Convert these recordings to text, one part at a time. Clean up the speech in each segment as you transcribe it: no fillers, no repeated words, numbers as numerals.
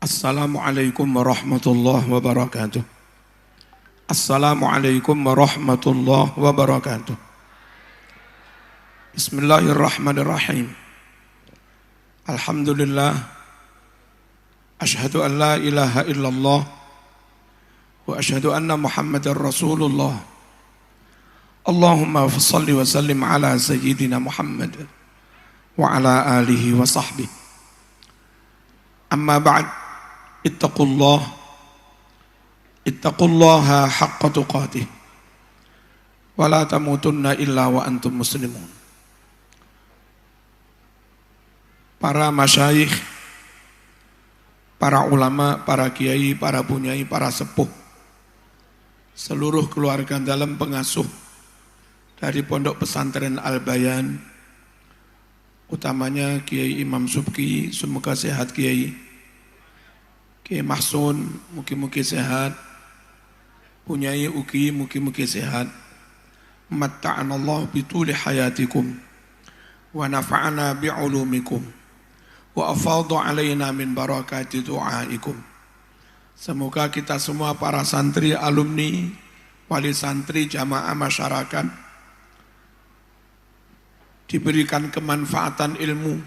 Assalamualaikum warahmatullahi wabarakatuh. Assalamualaikum warahmatullahi wabarakatuh. Bismillahirrahmanirrahim. Alhamdulillah. Ashhadu an la ilaha illallah wa ashhadu anna Muhammadar Rasulullah. Allahumma salli wa sallim ala sayyidina Muhammad wa ala alihi wa sahbihi. Amma ba'd. Ittaqullaha haqqa tuqatih wa la tamutunna illa wa antum muslimun. Para masyayikh, para ulama, para kiai, para bunyai, para sepuh, seluruh keluarga dalam pengasuh dari Pondok Pesantren Al-Bayan, utamanya Kiai Imam Subki, semoga sehat Kiai. Kiai Mahsun, mugi-mugi sehat. Punyai Uki, mugi-mugi sehat. Matta'anallahu bituli hayatikum wa nafa'ana bi'ulumikum wa afadhu alaina min barakati du'aikum. Semoga kita semua para santri, alumni, wali santri, jamaah masyarakat diberikan kemanfaatan ilmu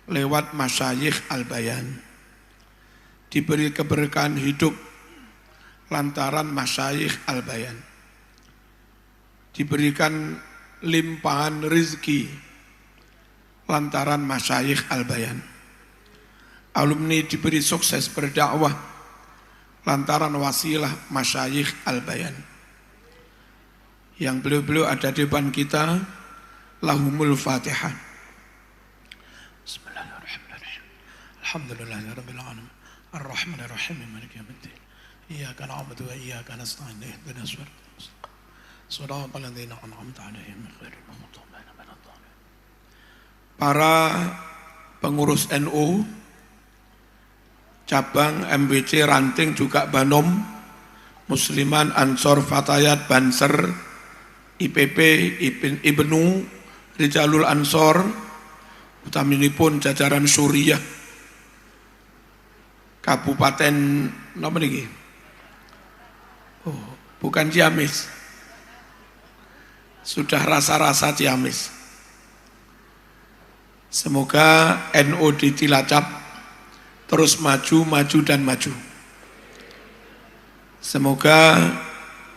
lewat masyayikh Al-Bayan, diberi keberkahan hidup lantaran masyayikh Al-Bayan, diberikan limpahan rezeki lantaran masyayikh Al-Bayan, alumni diberi sukses berdakwah lantaran wasilah masyayikh Al-Bayan. Yang beliau-beliau ada di depan kita, lahumul Fatihah. Bismillahirrahmanirrahim. Alhamdulillahirabbil alamin. Ar-Rahmanir-Rahim. Maliki yaumiddin. Iyyaka na'budu wa iyyaka nasta'in. Ihdinas siratal mustaqim. Shiratal ladzina an'amta 'alaihim ghairil maghdubi 'alaihim waladdallin. Para pengurus NU cabang MBC Ranting juga Banom, Musliman, Ansor, Fatayat, Banser, IPP, Ibnu, Rijalul Ansor, utaminipun jajaran Suriah, Kabupaten apa niki? Oh, bukan Ciamis. Sudah rasa-rasa Ciamis. Semoga NU di Cilacap terus maju dan maju. Semoga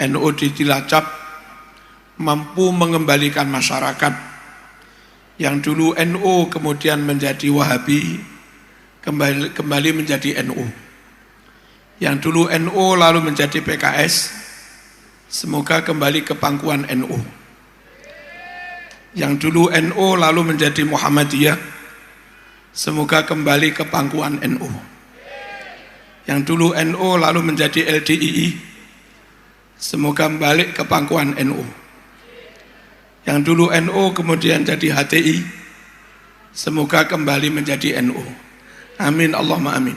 NU di Cilacap mampu mengembalikan masyarakat yang dulu NU kemudian menjadi Wahabi, kembali menjadi NU. Yang dulu NU lalu menjadi PKS, semoga kembali ke pangkuan NU. Yang dulu NU lalu menjadi Muhammadiyah, semoga kembali ke pangkuan NU. Yang dulu NU lalu menjadi LDII, semoga balik ke pangkuan NU. Yang dulu NU kemudian jadi HTI, semoga kembali menjadi NU. Amin Allahumma amin.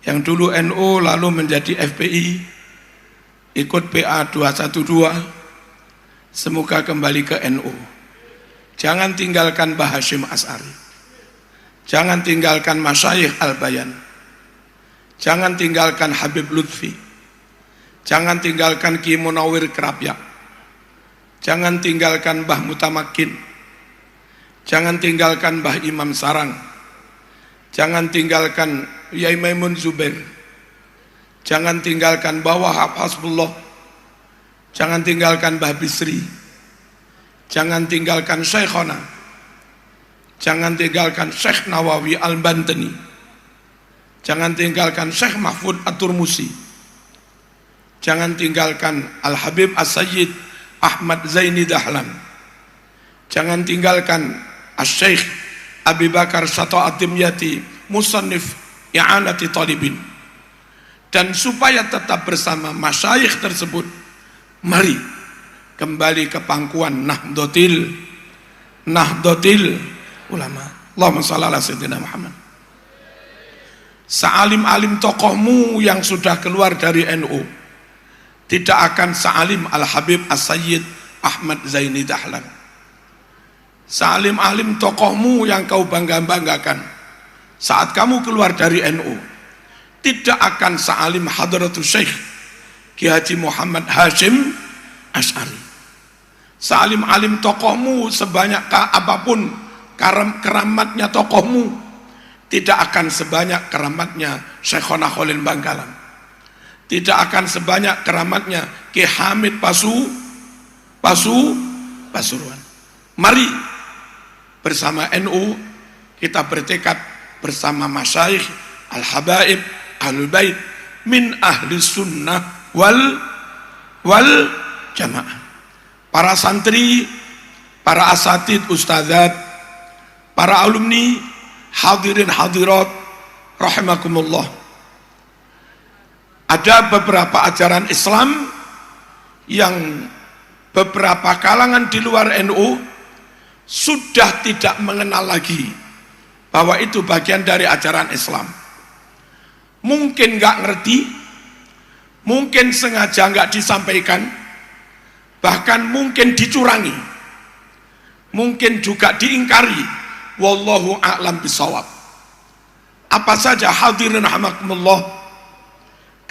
Yang dulu NU lalu menjadi FPI, ikut PA 212, semoga kembali ke NU. Jangan tinggalkan Mbah Hasyim Asy'ari. Jangan tinggalkan masyayikh Al-Bayan. Jangan tinggalkan Habib Lutfi. Jangan tinggalkan Ki Munawwir Kerapyak. Jangan tinggalkan Mbah Mutamakin. Jangan tinggalkan Mbah Imam Sarang. Jangan tinggalkan Yai Maimun Zubair. Jangan tinggalkan Mbah Wahab Hasbullah. Jangan tinggalkan Mbah Bisri. Jangan tinggalkan Syekhona. Jangan tinggalkan Syekh Nawawi Al-Bantani. Jangan tinggalkan Syekh Mahfud At-Turmusi. Jangan tinggalkan Al-Habib As-Sayyid Ahmad Zaini Dahlan. Jangan tinggalkan As-Syekh Abi Bakar Sato At-Timyati, Musannif I'anati Talibin. Dan supaya tetap bersama masyayikh tersebut, mari kembali ke pangkuan Nahdlatul Ulama. Allahumma shalli ala sayyidina Muhammad. Sealim-alim tokohmu yang sudah keluar dari NU tidak akan sealim Al-Habib As-Sayyid Ahmad Zaini Dahlan. Sealim-alim tokohmu yang kau bangga-banggakan saat kamu keluar dari NU tidak akan sa'alim hadratus Syekh Ki Haji Muhammad Hashim Asy'ari. Sa'alim-alim tokohmu sebanyak apapun keramatnya tokohmu, tidak akan sebanyak keramatnya Syekhona Khalil Bangkalan, tidak akan sebanyak keramatnya Ki Hamid Pasuruan. Mari bersama NU kita bertekad bersama masyayikh al-habaib ahlul bait min ahli sunnah wal jamaah, para santri, para asatid, ustadzat, para alumni, hadirin hadirat rahimakumullah. Ada beberapa ajaran Islam yang beberapa kalangan di luar NU sudah tidak mengenal lagi bahwa itu bagian dari ajaran Islam. Mungkin nggak ngerti, mungkin sengaja nggak disampaikan, bahkan mungkin dicurangi, mungkin juga diingkari. Wallahu a'lam bisawab. Apa saja hadirin rahimakumullah?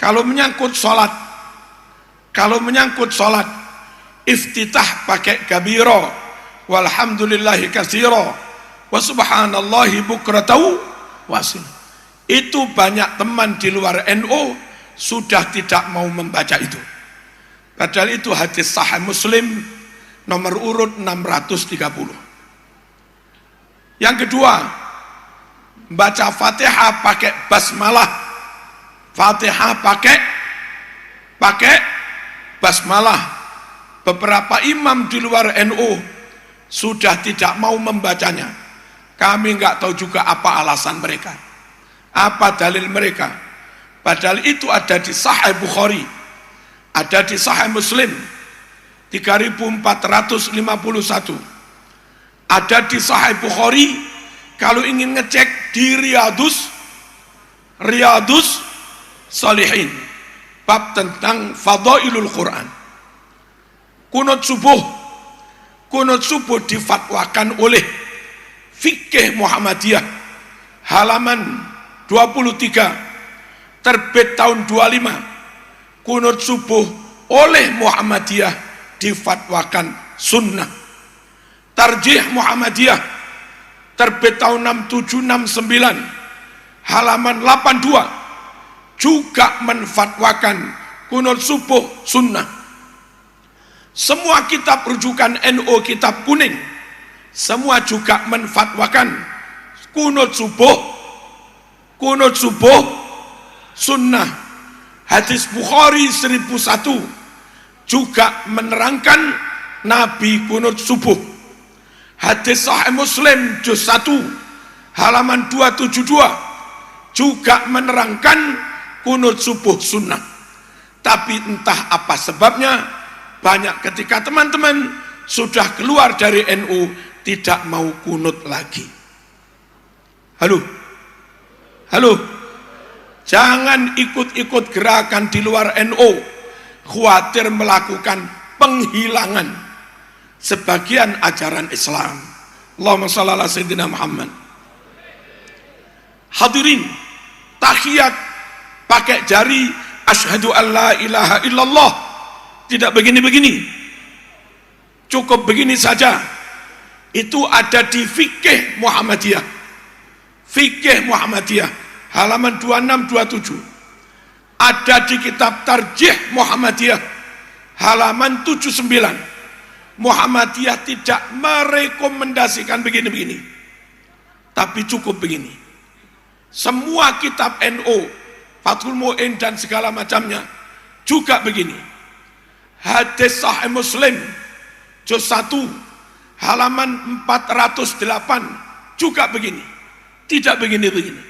Kalau menyangkut sholat, iftitah pakai kabiro, walhamdulillahi katsira, wa subhanallahi bukratan wasil. Itu banyak teman di luar NU sudah tidak mau membaca itu. Padahal itu hadis sahih Muslim nomor urut 630. Yang kedua, baca Fatihah pakai basmalah. Fatihah pakai basmalah. Beberapa imam di luar NU sudah tidak mau membacanya. Kami nggak tahu juga apa alasan mereka, apa dalil mereka. Padahal itu ada di Sahih Bukhari, ada di Sahih Muslim 3451. Ada di Sahih Bukhari. Kalau ingin ngecek di Riyadus Shalihin, bab tentang Fadailul Quran. Kunut subuh difatwakan oleh Fikih Muhammadiyah halaman 23, terbit tahun 25. Kunut subuh oleh Muhammadiyah difatwakan sunnah. Tarjih Muhammadiyah terbit tahun 6769 halaman 82 juga menfatwakan kunut subuh sunnah. Semua kitab rujukan NU, kitab kuning, semua juga menfatwakan kunut subuh sunnah. Hadis Bukhari 1001 juga menerangkan Nabi kunut subuh. Hadis Sahih Muslim juz 1 halaman 272 juga menerangkan kunut subuh sunnah. Tapi entah apa sebabnya, banyak ketika teman-teman sudah keluar dari NU tidak mau kunut lagi. Halo, jangan ikut-ikut gerakan di luar NU, khawatir melakukan penghilangan sebagian ajaran Islam. Allahumma shalli ala sayyidina Muhammad. Hadirin, tahiyat pakai jari, asyhadu an la ilaha illallah, tidak begini-begini, cukup begini saja. Itu ada di Fikih Muhammadiyah, halaman 2627. Ada di kitab Tarjih Muhammadiyah halaman 79. Muhammadiyah tidak merekomendasikan begini-begini, tapi cukup begini. Semua kitab NU, Fathul Mu'in dan segala macamnya juga begini. Hadis Sahih Muslim juz 1 halaman 408 juga begini, tidak begini-begini.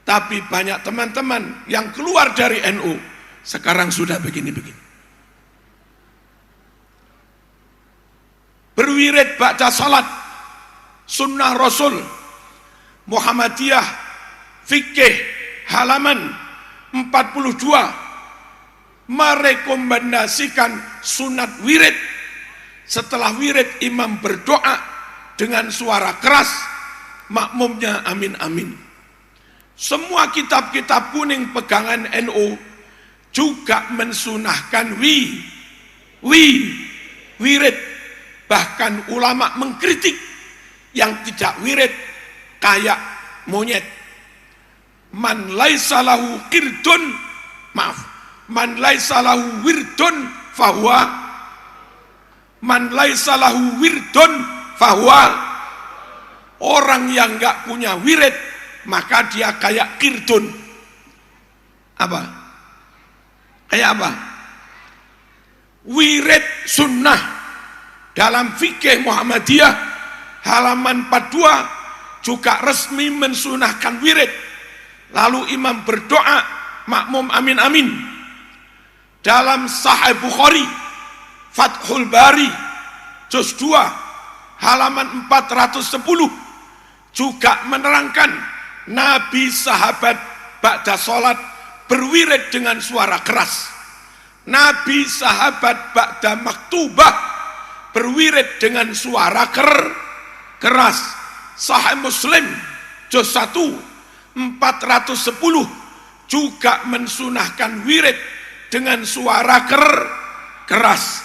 Tapi banyak teman-teman yang keluar dari NU sekarang sudah begini-begini. Berwirid baca salat sunnah Rasul, Muhammadiyah Fikih halaman 42 merekomendasikan sunat wirid. Setelah wirid imam berdoa dengan suara keras, makmumnya amin amin. Semua kitab-kitab kuning pegangan NU juga mensunahkan wirid. Bahkan ulama mengkritik yang tidak wirid kayak monyet. Man laisa lahu wirdun fahuwa orang yang enggak punya wirid maka dia kayak kirdun. Apa? Kayak apa? Wirid sunnah dalam fikih Muhammadiyah halaman 42 juga resmi mensunahkan wirid. Lalu imam berdoa, makmum amin amin. Dalam Sahih Bukhari Fathul Bari juz 2 halaman 410 juga menerangkan Nabi sahabat ba'da salat berwirid dengan suara keras. Nabi sahabat ba'da maktubah berwirid dengan suara keras. Sahih Muslim juz 1 410 juga mensunahkan wirid dengan suara keras.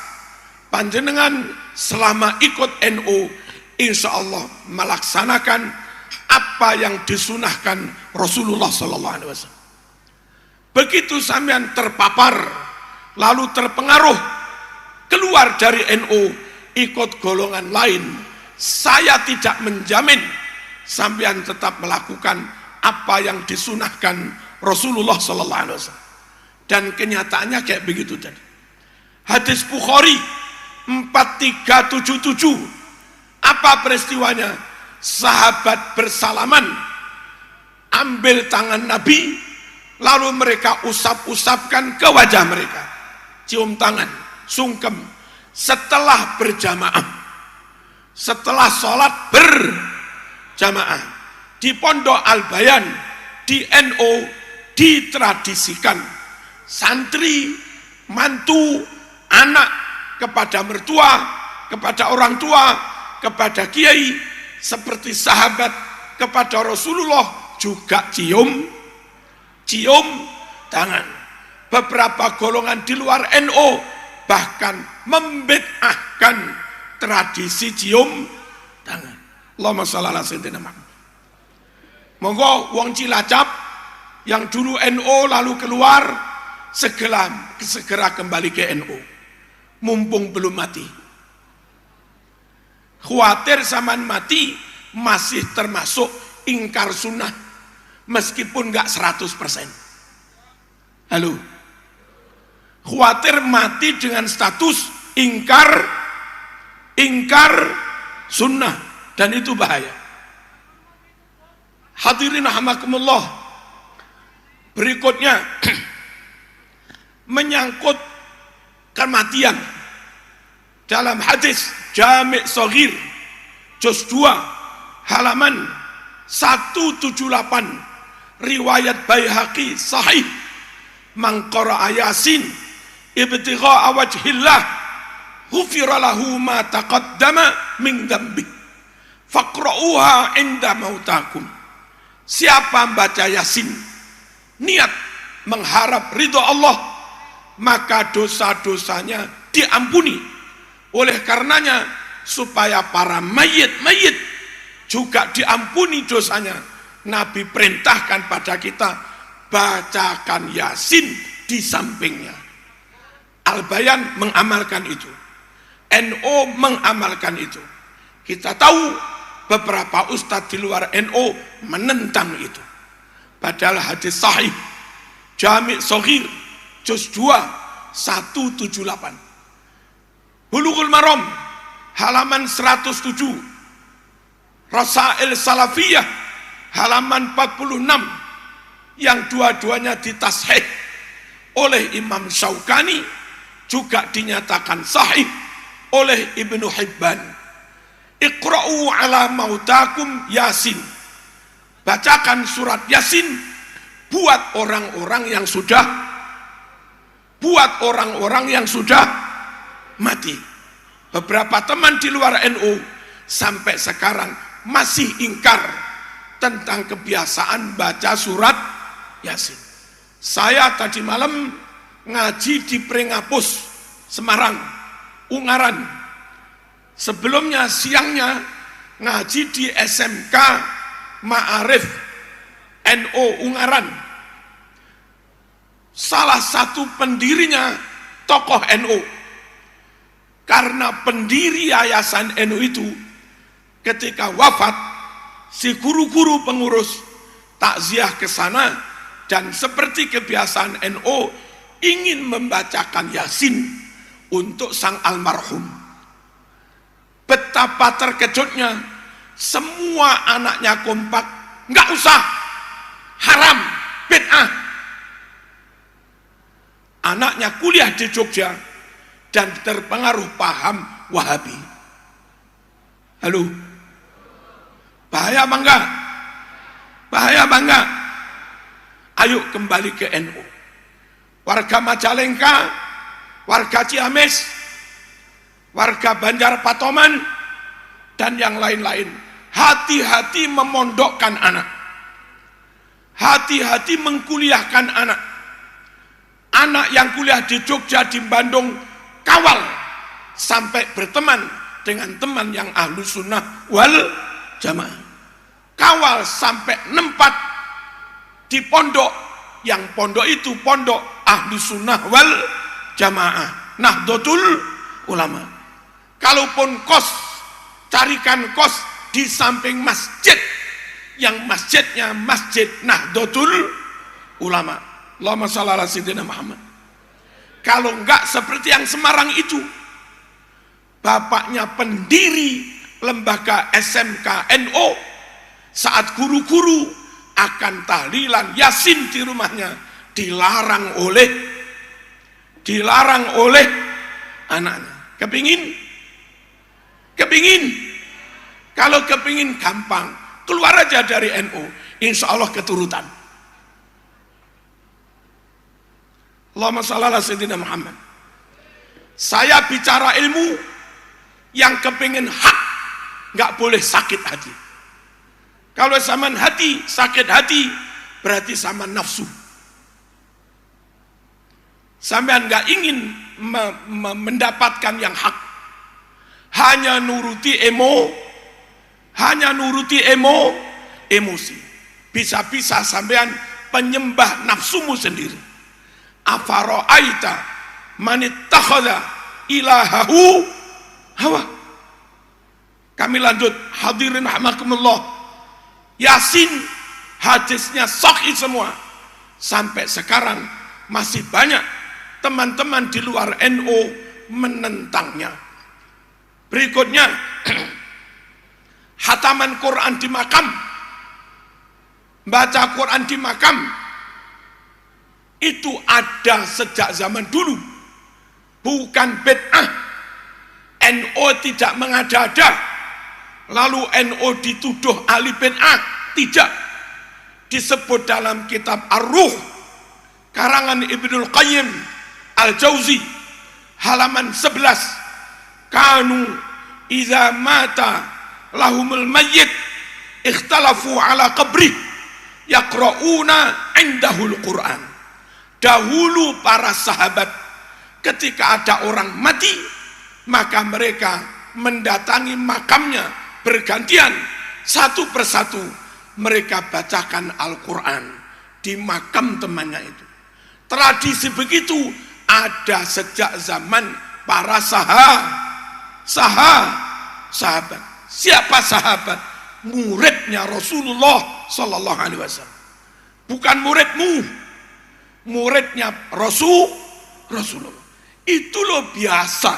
Panjenengan selama ikut NU insya Allah melaksanakan apa yang disunahkan Rasulullah SAW. Begitu sampean terpapar lalu terpengaruh keluar dari NU ikut golongan lain, saya tidak menjamin sampean tetap melakukan apa yang disunahkan Rasulullah SAW. Dan kenyataannya kayak begitu tadi. Hadis Bukhari 4377. Apa peristiwanya? Sahabat bersalaman, ambil tangan Nabi, lalu mereka usap-usapkan ke wajah mereka, cium tangan, sungkem. Setelah berjamaah, setelah sholat berjamaah di Pondok Al-Bayan di NU ditradisikan santri, mantu, anak kepada mertua, kepada orang tua, kepada kiai, seperti sahabat kepada Rasulullah juga cium tangan. Beberapa golongan di luar NU bahkan membid'ahkan tradisi cium tangan. Allahumma shalli ala sayyidina Muhammad. Monggo wong Cilacap yang dulu NU lalu keluar segera kembali ke NU. Mumpung belum mati. Khawatir zaman mati masih termasuk ingkar sunnah meskipun enggak 100%. Halo. Khawatir mati dengan status ingkar sunnah dan itu bahaya. Hadirin rahimakumullah. Berikutnya menyangkut kematian. Dalam hadis Jami' Shaghir juz 2 halaman 178 riwayat Baihaqi sahih, man qara'a Yasin ibtigha'a wajhillah ghufira lahu ma taqaddama min dzambi faqra'uha 'inda mautakum. Siapa membaca Yasin niat mengharap ridho Allah, maka dosa-dosanya diampuni. Oleh karenanya supaya para mayit juga diampuni dosanya, Nabi perintahkan pada kita bacakan Yasin di sampingnya. Al-Bayan mengamalkan itu, NU mengamalkan itu. Kita tahu beberapa ustadz di luar NU menentang itu. Padahal hadis sahih Jami' Shaghir juz 2 178, Bulughul Maram halaman 107, Rasail Salafiyah halaman 46, yang dua-duanya ditashih oleh Imam Syaukani, juga dinyatakan sahih oleh Ibnu Hibban. Iqra'u ala mautakum Yasin. Bacakan surat Yasin buat orang-orang yang sudah mati. Beberapa teman di luar NU sampai sekarang masih ingkar tentang kebiasaan baca surat Yasin. Saya tadi malam ngaji di Pringapus, Semarang, Ungaran. Sebelumnya siangnya ngaji di SMK Ma'arif NO Ungaran. Salah satu pendirinya tokoh NU. Karena pendiri yayasan NU itu ketika wafat, si guru-guru pengurus takziah ke sana dan seperti kebiasaan NU ingin membacakan Yasin untuk sang almarhum. Betapa terkejutnya, semua anaknya kompak, nggak usah, haram, bid'ah. Anaknya kuliah di Jogja dan terpengaruh paham Wahabi. Halo, bahaya apa enggak? Bahaya apa enggak? Ayo kembali ke NU. Warga Majalengka, warga Ciamis, warga Banjar Patoman, dan yang lain-lain, hati-hati memondokkan anak, hati-hati mengkuliahkan anak. Anak yang kuliah di Jogja, di Bandung, kawal sampai berteman dengan teman yang ahlu sunnah wal jamaah. Kawal sampai nempat di pondok, yang pondok itu pondok ahlu sunnah wal jamaah, Nahdlatul Ulama. Kalaupun kos, carikan kos di samping masjid, yang masjidnya Masjid Nahdlatul Ulama. Allahumma shalli ala sayyidina Muhammad. Kalau enggak seperti yang Semarang itu, bapaknya pendiri lembaga SMK NO, saat guru-guru akan tahlilan Yasin di rumahnya dilarang oleh anaknya. Kepingin? Kalau kepingin gampang, keluar aja dari NU, insya Allah keturutan. Allahumma shalli ala sayyidina Muhammad. Saya bicara ilmu, yang kepingin hak nggak boleh sakit hati. Kalau zaman hati, sakit hati, berarti sama nafsu. Sampean nggak ingin mendapatkan yang hak, hanya nuruti emosi. Bisa-bisa sampean penyembah nafsumu sendiri. Afara'aita manittakhadha ilahahu hawa. Kami lanjut, hadirin rahimakumullah. Yasin hadisnya sahih semua. Sampai sekarang masih banyak teman-teman di luar NU menentangnya. Berikutnya, khataman Quran di makam, baca Quran di makam, itu ada sejak zaman dulu, bukan bid'ah. NU tidak mengada-ada, lalu NU dituduh ahli bid'ah, tidak. Disebut dalam kitab Ar-Ruh karangan Ibnul Qayyim Al-Jauzi halaman 11, kanu idza mata lahumul mayyit ikhtalafu ala qabrih yaqra'una indahul Qur'an. Dahulu para sahabat ketika ada orang mati, maka mereka mendatangi makamnya bergantian, satu persatu mereka bacakan Al-Quran di makam temannya itu. Tradisi begitu ada sejak zaman para sahabat. Siapa sahabat? Muridnya Rasulullah Sallallahu Alaihi Wasallam. Bukan muridmu, muridnya Rasulullah. Itu loh biasa,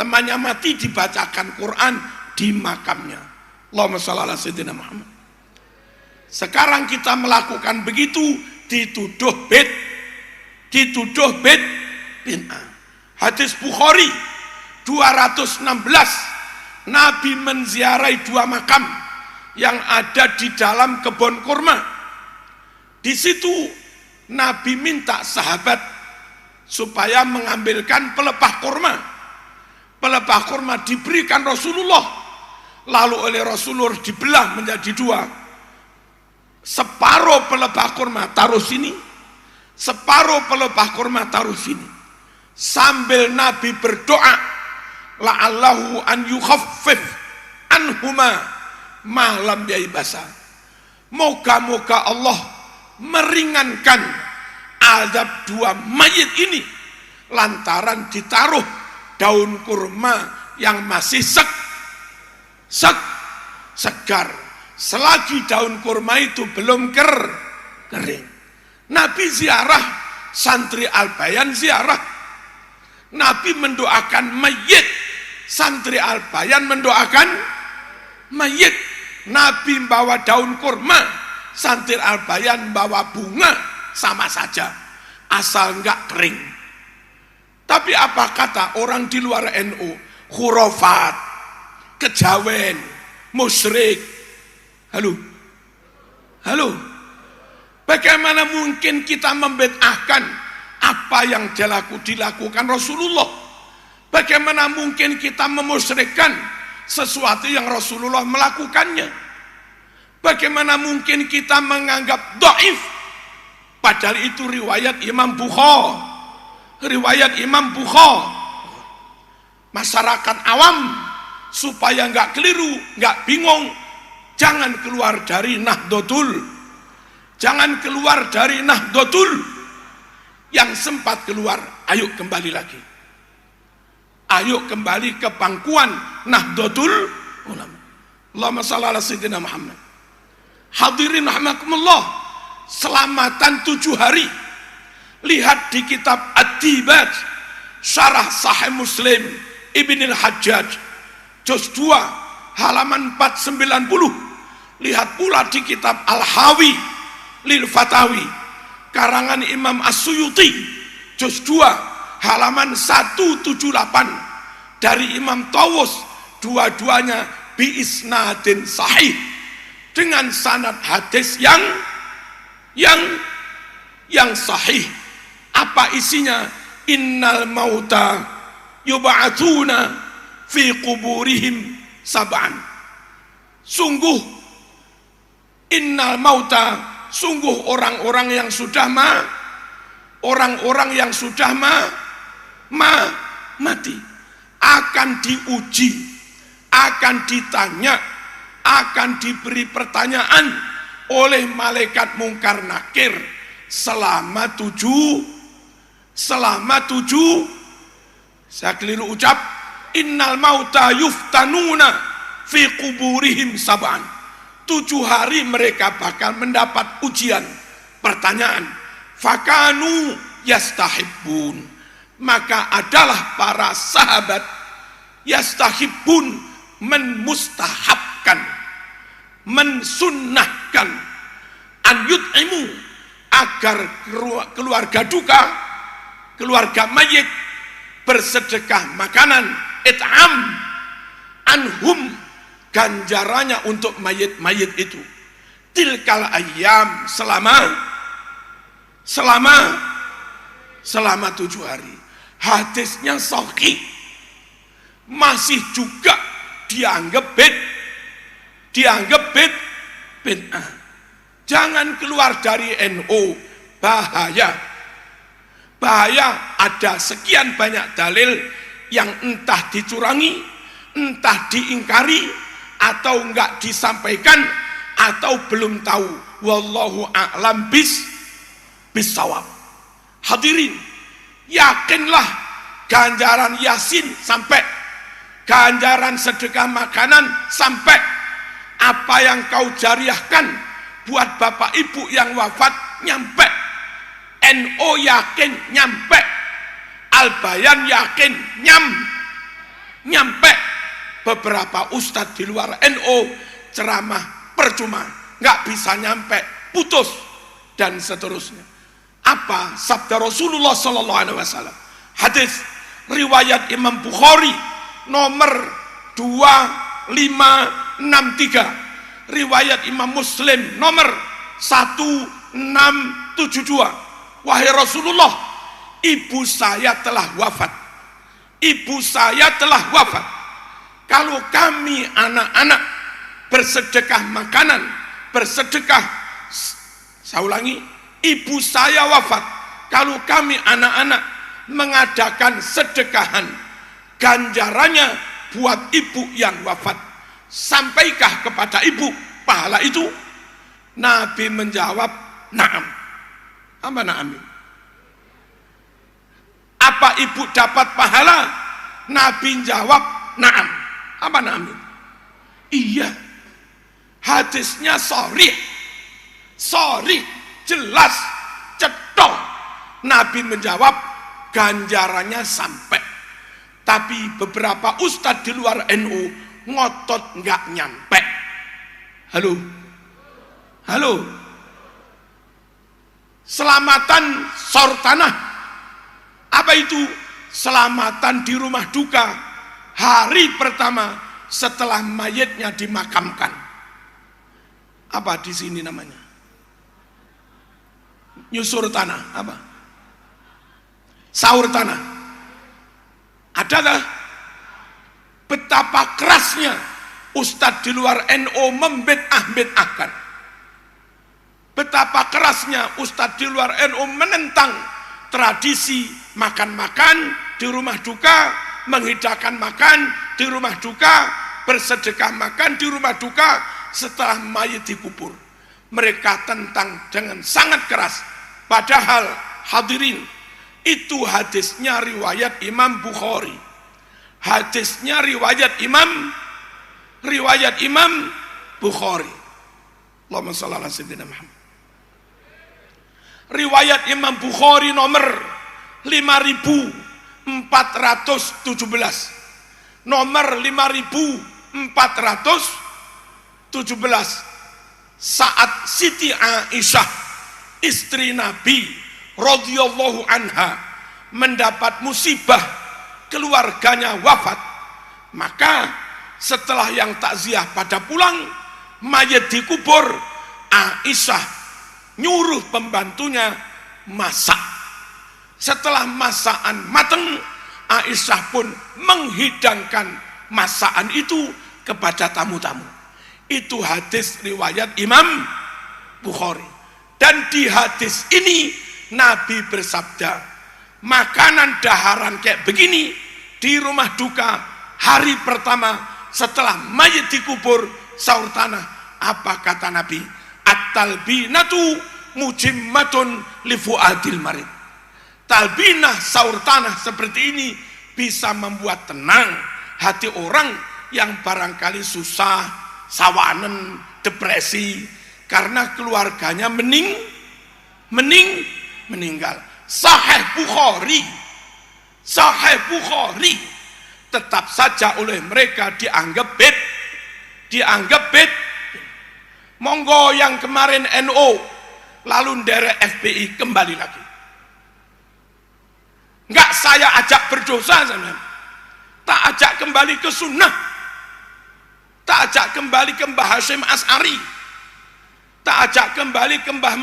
temannya mati dibacakan Quran di makamnya. Allahumma shalli ala sayyidina Muhammad. Sekarang kita melakukan begitu, dituduh bid'ah. Hadis Bukhari 216, Nabi menziarahi dua makam yang ada di dalam kebun kurma. Di situ Nabi minta sahabat supaya mengambilkan pelepah kurma. Pelepah kurma diberikan Rasulullah, lalu oleh Rasulullah dibelah menjadi dua. separuh pelebah kurma taruh sini, separuh pelebah kurma taruh sini, sambil Nabi berdoa, la'allahu an yukhaffif anhuma ma lam yaibasa. Moga-moga Allah meringankan azab dua mayit ini lantaran ditaruh daun kurma yang masih segar. Selagi daun kurma itu belum kering. Nabi ziarah, santri Al-Bayan ziarah. Nabi mendoakan mayit, santri Al-Bayan mendoakan mayit. Nabi membawa daun kurma, santri Al-Bayan bawa bunga, sama saja, asal enggak kering. Tapi apa kata orang di luar NU? Khurafat, kejawen, musyrik. Halo. Bagaimana mungkin kita membid'ahkan apa yang dilakukan Rasulullah? Bagaimana mungkin kita memusyrikkan sesuatu yang Rasulullah melakukannya? Bagaimana mungkin kita menganggap dhaif padahal itu riwayat Imam Bukhari? Masyarakat awam supaya nggak keliru, nggak bingung, jangan keluar dari Nahdlatul yang sempat keluar, ayo kembali lagi. Ayo kembali ke pangkuan Nahdlatul Ulama. Allahumma shalli ala sayyidina Muhammad. Hadirin rahimakumullah, selamatan 7 hari. Lihat di kitab Ad-Dibaj, Syarah Sahih Muslim Ibn al-Hajjaj, juz 2 halaman 490. Lihat pula di kitab Al-Hawi Lil Fatawi karangan Imam As-Suyuti, juz 2 halaman 178 dari Imam Tawus, dua-duanya bi isnadin sahih dengan sanad hadis yang sahih. Apa isinya? Innal mauta yub'atsuna fi quburihim sab'an. Sungguh innal mauta, sungguh orang-orang yang sudah mati akan diuji, akan ditanya, akan diberi pertanyaan oleh malaikat mungkar nakir selama tujuh, saya keliru ucap, innal mauta yuftanuna fi kuburihim sab'an. 7 hari mereka bakal mendapat ujian, pertanyaan. Fakanu yastahibbun, maka adalah para sahabat yastahibbun, menmustahabkan, mensunnahkan, an yut'imu, agar keluarga duka, keluarga mayit bersedekah makanan, it'am anhum, ganjarannya untuk mayit-mayit itu. Tilkal ayyam, selama 7 hari. Hadisnya sahih, masih juga dianggap bid'ah. Jangan keluar dari NU, bahaya. Ada sekian banyak dalil yang entah dicurangi, entah diingkari, atau enggak disampaikan, atau belum tahu. Wallahu a'lam bisawab. Hadirin, yakinlah ganjaran Yasin sampai, ganjaran sedekah makanan sampai, apa yang kau jariahkan buat bapak ibu yang wafat nyampe. NU yakin nyampe, Al-Bayan yakin nyampe. Beberapa ustadz di luar NU ceramah percuma, nggak bisa nyampe, putus, dan seterusnya. Apa sabda Rasulullah SAW? Hadis riwayat Imam Bukhari nomor 2563, riwayat Imam Muslim nomor 1672. Wahai Rasulullah, ibu saya telah wafat. Kalau kami anak-anak bersedekah makanan, bersedekah saya ulangi, ibu saya wafat, kalau kami anak-anak mengadakan sedekahan, ganjarannya buat ibu yang wafat, sampaikah kepada ibu pahala itu? Nabi menjawab, na'am. Apa na'am? Apa ibu dapat pahala? Nabi jawab, na'am. Apa na'am? Iya. Hadisnya sharih, jelas, cetok. Nabi menjawab, ganjarannya sampai. Tapi beberapa ustadz di luar NU ngotot nggak nyampe. Halo. Selamatan sor tanah. Apa itu? Selamatan di rumah duka hari pertama setelah mayatnya dimakamkan. Apa di sini namanya? Nyusur tanah. Apa? Saur tanah. Adakah? Betapa kerasnya ustadz di luar NU membid'ah-bid'ahkan. Betapa kerasnya ustadz di luar NU menentang tradisi makan-makan di rumah duka, menghidangkan makan di rumah duka, bersedekah makan di rumah duka setelah mayat dikubur. Mereka tentang dengan sangat keras. Padahal hadirin, itu hadisnya riwayat Imam Bukhari. Hadisnya riwayat Imam Bukhari. Allahumma shalli ala sayyidina Muhammad. Riwayat Imam Bukhari nomor 5417. Nomor 5417. Saat Siti Aisyah istri Nabi radhiyallahu anha mendapat musibah, keluarganya wafat, maka setelah yang takziah pada pulang, mayat dikubur, Aisyah nyuruh pembantunya masak. Setelah masakan mateng, Aisyah pun menghidangkan masakan itu kepada tamu-tamu. Itu hadis riwayat Imam Bukhari. Dan di hadis ini Nabi bersabda, makanan daharan kayak begini di rumah duka hari pertama setelah mayat dikubur saur tanah. Apa kata Nabi? At-talbinatu mujimmatun li fuadil marid. Talbinah saur tanah seperti ini bisa membuat tenang hati orang yang barangkali susah, sawanen, depresi karena keluarganya meninggal. Sahih Bukhari tetap saja oleh mereka dianggap bed. Monggo yang kemarin NU lalu nderek FPI kembali lagi. Enggak saya ajak berdosa, tak ajak kembali ke sunnah, tak ajak kembali ke Mbah Hashim As'ari, tak ajak kembali ke Mbah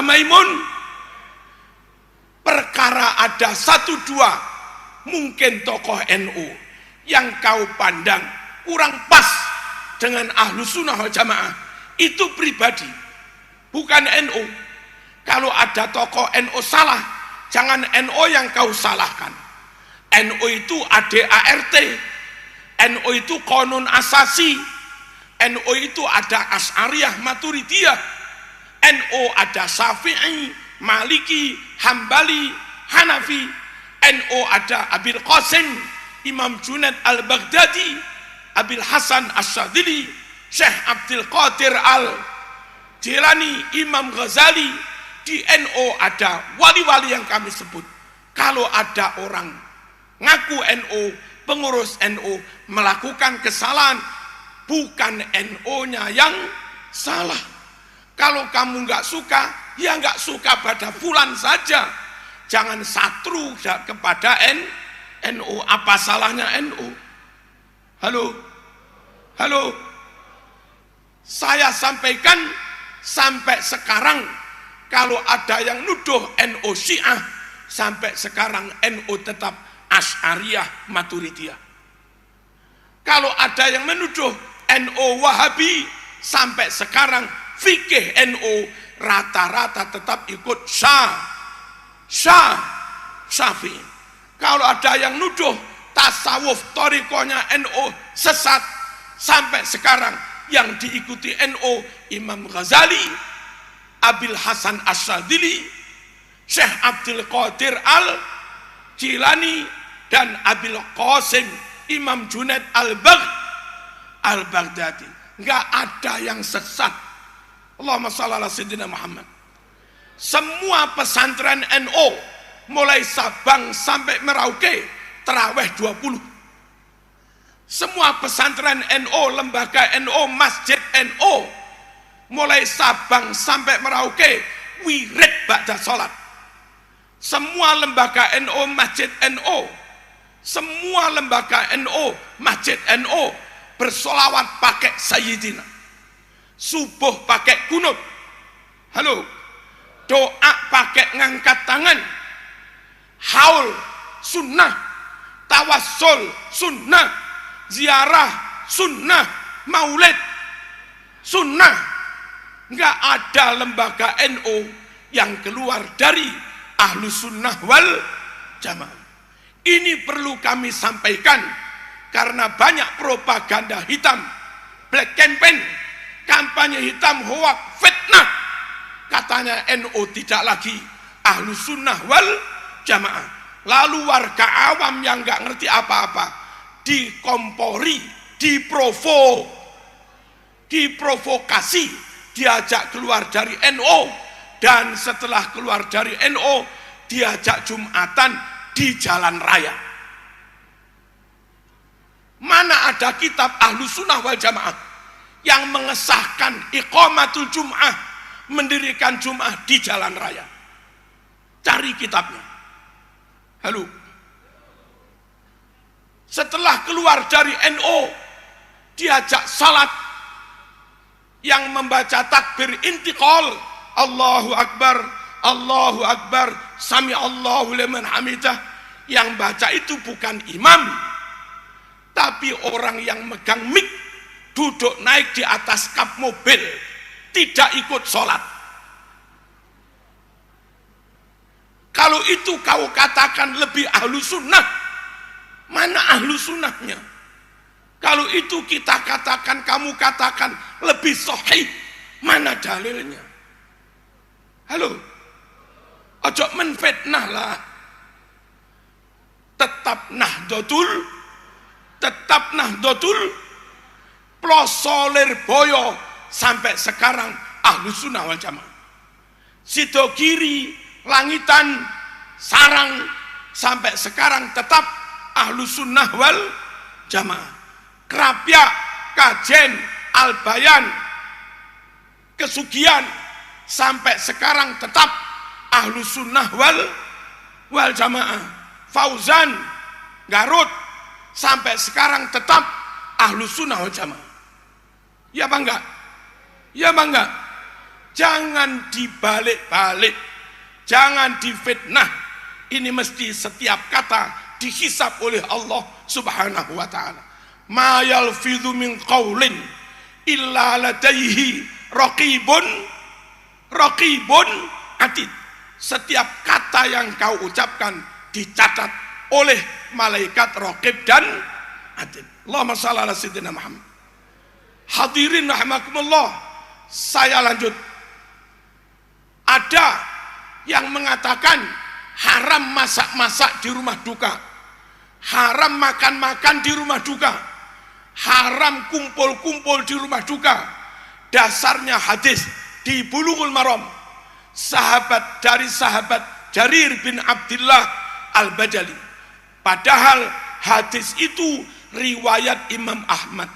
Maimun. Perkara ada satu dua mungkin tokoh NU yang kau pandang kurang pas dengan Ahlus Sunnah wal Jamaah, itu pribadi, bukan NU. Kalau ada tokoh NU salah, jangan NU yang kau salahkan. NU itu ADART, NU itu Qanun Asasi, NU itu ada Asy'ariyah Maturidiyah, NU ada Syafi'i, Maliki, Hambali, Hanafi, NU ada Abil Qasim, Imam Junaid Al-Baghdadi, Abil Hasan Asyadzili, Syekh Abdul Qadir Al-Jilani, Imam Ghazali. Di NU ada wali-wali yang kami sebut. Kalau ada orang ngaku NU, pengurus NU melakukan kesalahan, bukan NU-nya yang salah. Kalau kamu nggak suka, ya nggak suka pada fulan saja. Jangan satru kepada NU. Apa salahnya NU? Halo. Saya sampaikan sampai sekarang, kalau ada yang nuduh NU Syiah, sampai sekarang NU tetap Asy'ariyah Maturidiyah. Kalau ada yang menuduh NU Wahabi, sampai sekarang fikih NU rata-rata tetap ikut Syafi'i. Kalau ada yang nuduh tasawuf thariqahnya NU sesat, sampai sekarang yang diikuti NU Imam Ghazali, Abil Hasan Asyadzili, Syekh Abdul Qadir Al-Jilani, dan Abil Qasim Imam Junaid Al-Baghdadi. Enggak ada yang sesat. Allahumma shalli ala sayyidina Muhammad. Semua pesantren NU mulai Sabang sampai Merauke tarawih 20. Semua pesantren NU, lembaga NU, masjid NU mulai Sabang sampai Merauke wirid ba'da salat. Semua lembaga NU, masjid NU, semua lembaga NU, masjid NU bersolawat pakai Sayyidina. Subuh pakai kunut. Halo. Doa pakai ngangkat tangan. Haul sunnah. Tawassul sunnah. Ziarah sunnah. Maulid sunnah. Enggak ada lembaga NU yang keluar dari Ahlus Sunnah wal Jamaah. Ini perlu kami sampaikan karena banyak propaganda hitam, black campaign, kampanye hitam, hoak, fitnah. Katanya NU tidak lagi Ahlus Sunnah wal Jamaah. Lalu warga awam yang nggak ngerti apa-apa dikompori, diprovokasi, diajak keluar dari NU, dan setelah keluar dari NU diajak Jumatan di jalan raya. Mana ada kitab Ahlus Sunnah wal Jamaah yang mengesahkan iqamatul Jum'ah, mendirikan Jum'ah di jalan raya? Cari kitabnya. Halo. Setelah keluar dari NU diajak salat, yang membaca takbir intiqal, Allahu Akbar, Allahu Akbar, Sami Allahu liman hamidah, yang baca itu bukan imam, tapi orang yang megang mik, duduk naik di atas kap mobil, tidak ikut sholat. Kalau itu kau katakan lebih ahlu sunnah, mana ahlu sunnahnya? Kalau itu kita katakan, kamu katakan lebih sahih, mana dalilnya? Halo, ojo menfitnah lah. Tetap Nahdlatul Ploso Lirboyo sampai sekarang Ahlus Sunnah wal Jamaah. Sidogiri, Langitan, Sarang sampai sekarang tetap Ahlus Sunnah wal Jamaah. Krapyak, Kajen, Albayan, Kesugian sampai sekarang tetap Ahlus Sunnah wal Jamaah. Fauzan, Garut sampai sekarang tetap Ahlus Sunnah wal Jamaah. Ya bangga, ya bangga. Jangan dibalik-balik, jangan difitnah. Ini mesti setiap kata dihisab oleh Allah Subhanahu wa ta'ala. Ma yalfidhu min qawlin illa ladaihi raqibun atid. Setiap kata yang kau ucapkan dicatat oleh malaikat raqib dan atid. Allahumma shalli ala sayyidina Muhammad. Hadirin rahimakumullah, saya lanjut. Ada yang mengatakan haram masak-masak di rumah duka, haram makan-makan di rumah duka, haram kumpul-kumpul di rumah duka. Dasarnya hadis di Bulughul Maram, sahabat Jarir bin Abdullah Al-Bajali. Padahal hadis itu riwayat Imam Ahmad,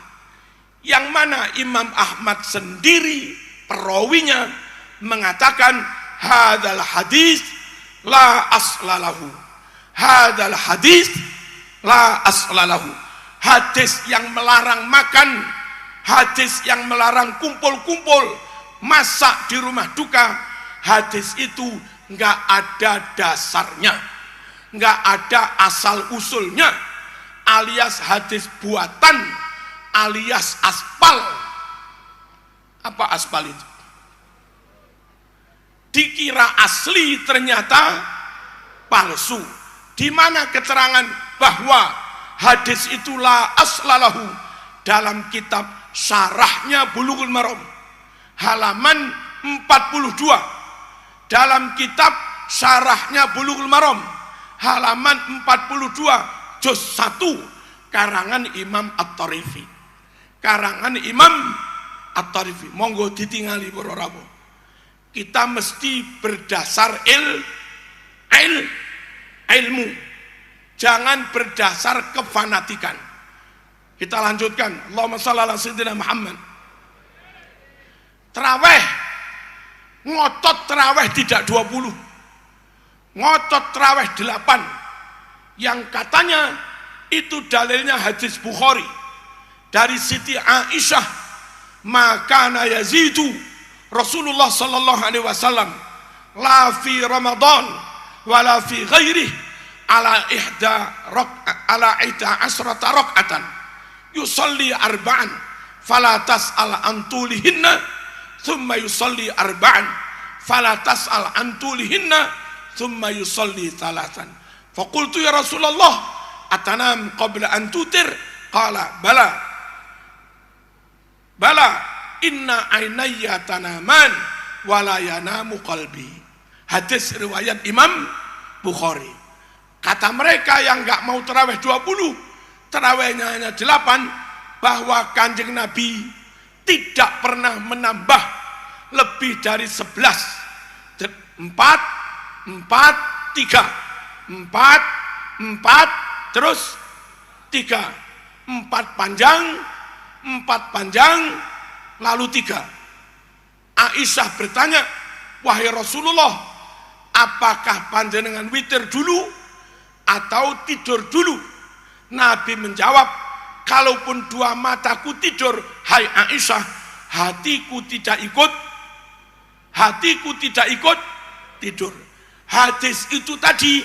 yang mana Imam Ahmad sendiri perawinya mengatakan hadzal hadis la aslalahu, hadzal hadis la aslalahu. Hadis yang melarang makan, hadis yang melarang kumpul-kumpul, masak di rumah duka, hadis itu enggak ada dasarnya, enggak ada asal usulnya, alias hadis buatan, alias aspal. Apa aspal itu? dikira asli ternyata palsu. Di mana keterangan bahwa hadis itulah aslalahu dalam kitab syarahnya Bulughul Maram halaman 42. Dalam kitab syarahnya Bulughul Maram halaman 42 juz 1 karangan Imam At-Tarifi. Karangan Imam At-Tarifi. Monggo ditingali para rawuh. Kita mesti berdasar ilmu. Jangan berdasar kefanatikan. Kita lanjutkan. Allahumma shalli ala sayyidina Muhammad. Tarawih. Ngotot tarawih tidak 20. Ngotot tarawih 8. Yang katanya itu dalilnya hadis Bukhari dari Siti Aisyah, maka yazidu Rasulullah sallallahu alaihi wasallam la fi Ramadan wala fi ghairihi ala ihda asrata rak'atan yusalli arba'an fala tas'al an tulihinna thumma yusalli arba'an fala tas'al an tulihinna thumma yusalli thalathan. Faqultu ya Rasulullah atanam qabla an tutir? Qala bala inna ainayya tanaman wala yanamu qalbi. Hadis riwayat Imam Bukhari. Kata mereka yang enggak mau tarawih 20, tarawihnya hanya 8, bahwa Kanjeng Nabi tidak pernah menambah lebih dari 11. 4 3 terus 3, 4 panjang lalu 3. Aisyah bertanya, wahai Rasulullah, apakah panjenengan witir dulu atau tidur dulu? Nabi menjawab, kalaupun dua mataku tidur, hai Aisyah, hatiku tidak ikut tidur. Hadis itu tadi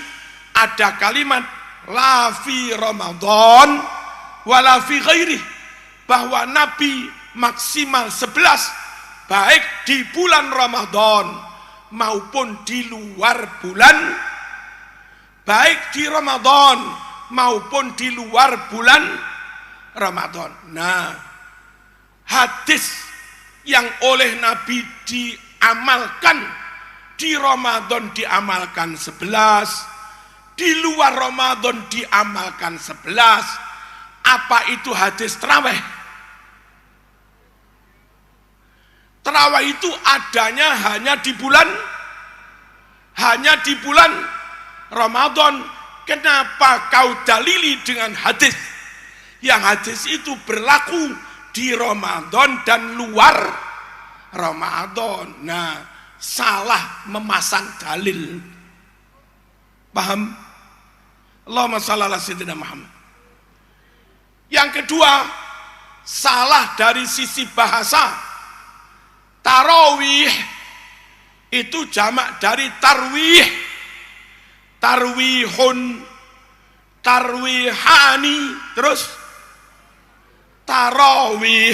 ada kalimat la fi Ramadan wala fi ghairi, bahwa Nabi maksimal 11 baik di bulan Ramadan maupun di luar bulan, baik di Ramadan maupun di luar bulan Ramadan. Nah, hadis yang oleh Nabi diamalkan di Ramadan diamalkan 11, di luar Ramadan diamalkan 11. Apa itu hadis tarawih? Tarawih itu adanya hanya di bulan Ramadan. Kenapa kau dalili dengan hadis? Yang hadis itu berlaku di Ramadan dan luar Ramadan. Nah, salah memasang dalil. Paham? Allahumma shalli ala sayyidina Muhammad. Yang kedua, salah dari sisi bahasa. Tarawih itu jamak dari tarwih. Tarwihun, tarwihani, terus tarawih.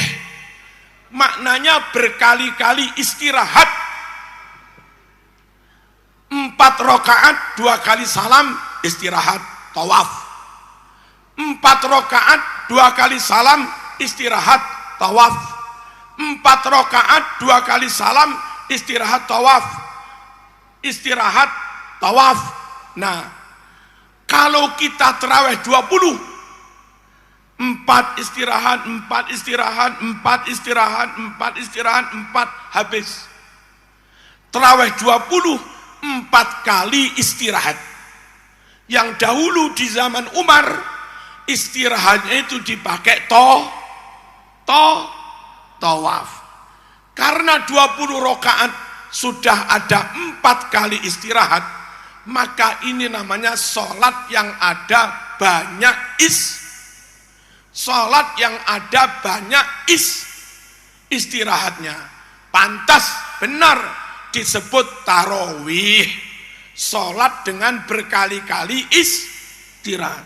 Maknanya berkali-kali istirahat. 4 rakaat 2 kali salam istirahat tawaf. 4 rakaat 2 kali salam istirahat tawaf. 4 rakaat 2 kali salam istirahat tawaf. Istirahat tawaf. Nah, kalau kita tarawih 20, 4 istirahat, 4 istirahat, 4 istirahat, 4 istirahat, 4 habis. Tarawih 20 4 kali istirahat. Yang dahulu di zaman Umar istirahatnya itu dipakai tawaf. Karena 20 rakaat sudah ada 4 kali istirahat, maka ini namanya sholat yang ada banyak sholat yang ada banyak istirahatnya. Pantas benar disebut tarawih, sholat dengan berkali-kali istirahat.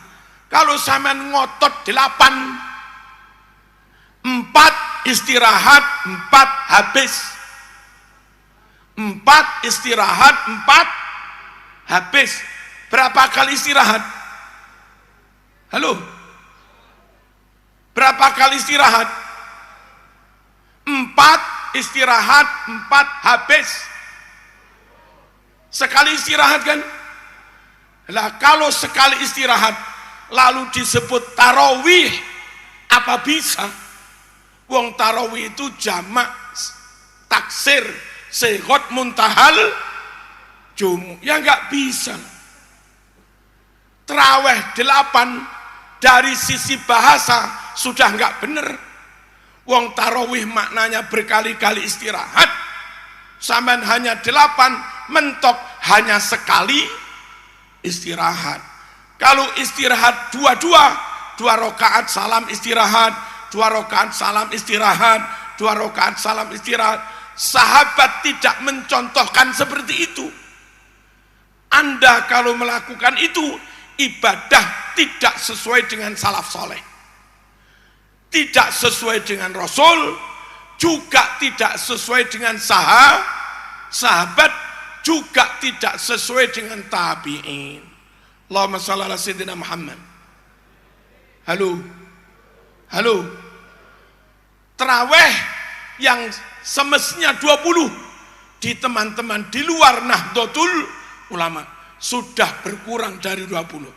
Kalau sampean ngotot 8, 4 istirahat, 4 habis. 4 istirahat, 4 habis. Berapa kali istirahat? Halo? Berapa kali istirahat? 4 istirahat, 4 habis. Sekali istirahat kan? Lah kalau sekali istirahat lalu disebut tarawih, apa bisa? Wong tarawih itu jamak taksir segot muntahal jumu. Ya enggak bisa. Tarawih 8 dari sisi bahasa sudah enggak benar. Wong tarawih maknanya berkali-kali istirahat. Sampai hanya 8 mentok hanya sekali istirahat. Kalau istirahat 2 rakaat salam istirahat, 2 rakaat salam istirahat, 2 rakaat salam istirahat. Sahabat tidak mencontohkan seperti itu. Anda kalau melakukan itu, ibadah tidak sesuai dengan salaf soleh, tidak sesuai dengan Rasul, juga tidak sesuai dengan sahabat, juga tidak sesuai dengan tabi'in. Allahumma shalli ala sayyidina Muhammad. Halo. Tarawih yang semestinya 20 di teman-teman di luar Nahdlatul Ulama sudah berkurang dari 20.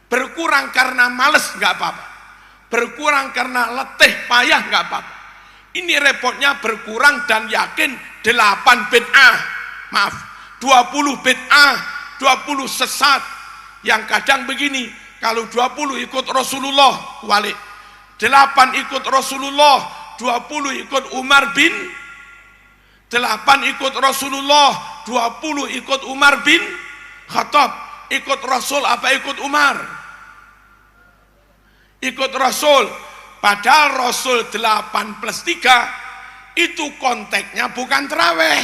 Berkurang karena males nggak apa-apa. Berkurang karena letih payah nggak apa-apa. Ini repotnya berkurang dan yakin 8 bid'ah. Maaf, 20 bid'ah, 20 sesat. Yang kadang begini, kalau 20 ikut Rasulullah, walik. 8 ikut Rasulullah, 20 ikut Umar bin 8 ikut Rasulullah, 20 ikut Umar bin Khattab. Ikut Rasul apa ikut Umar? Ikut Rasul. Padahal Rasul 8+3 itu konteksnya bukan tarawih.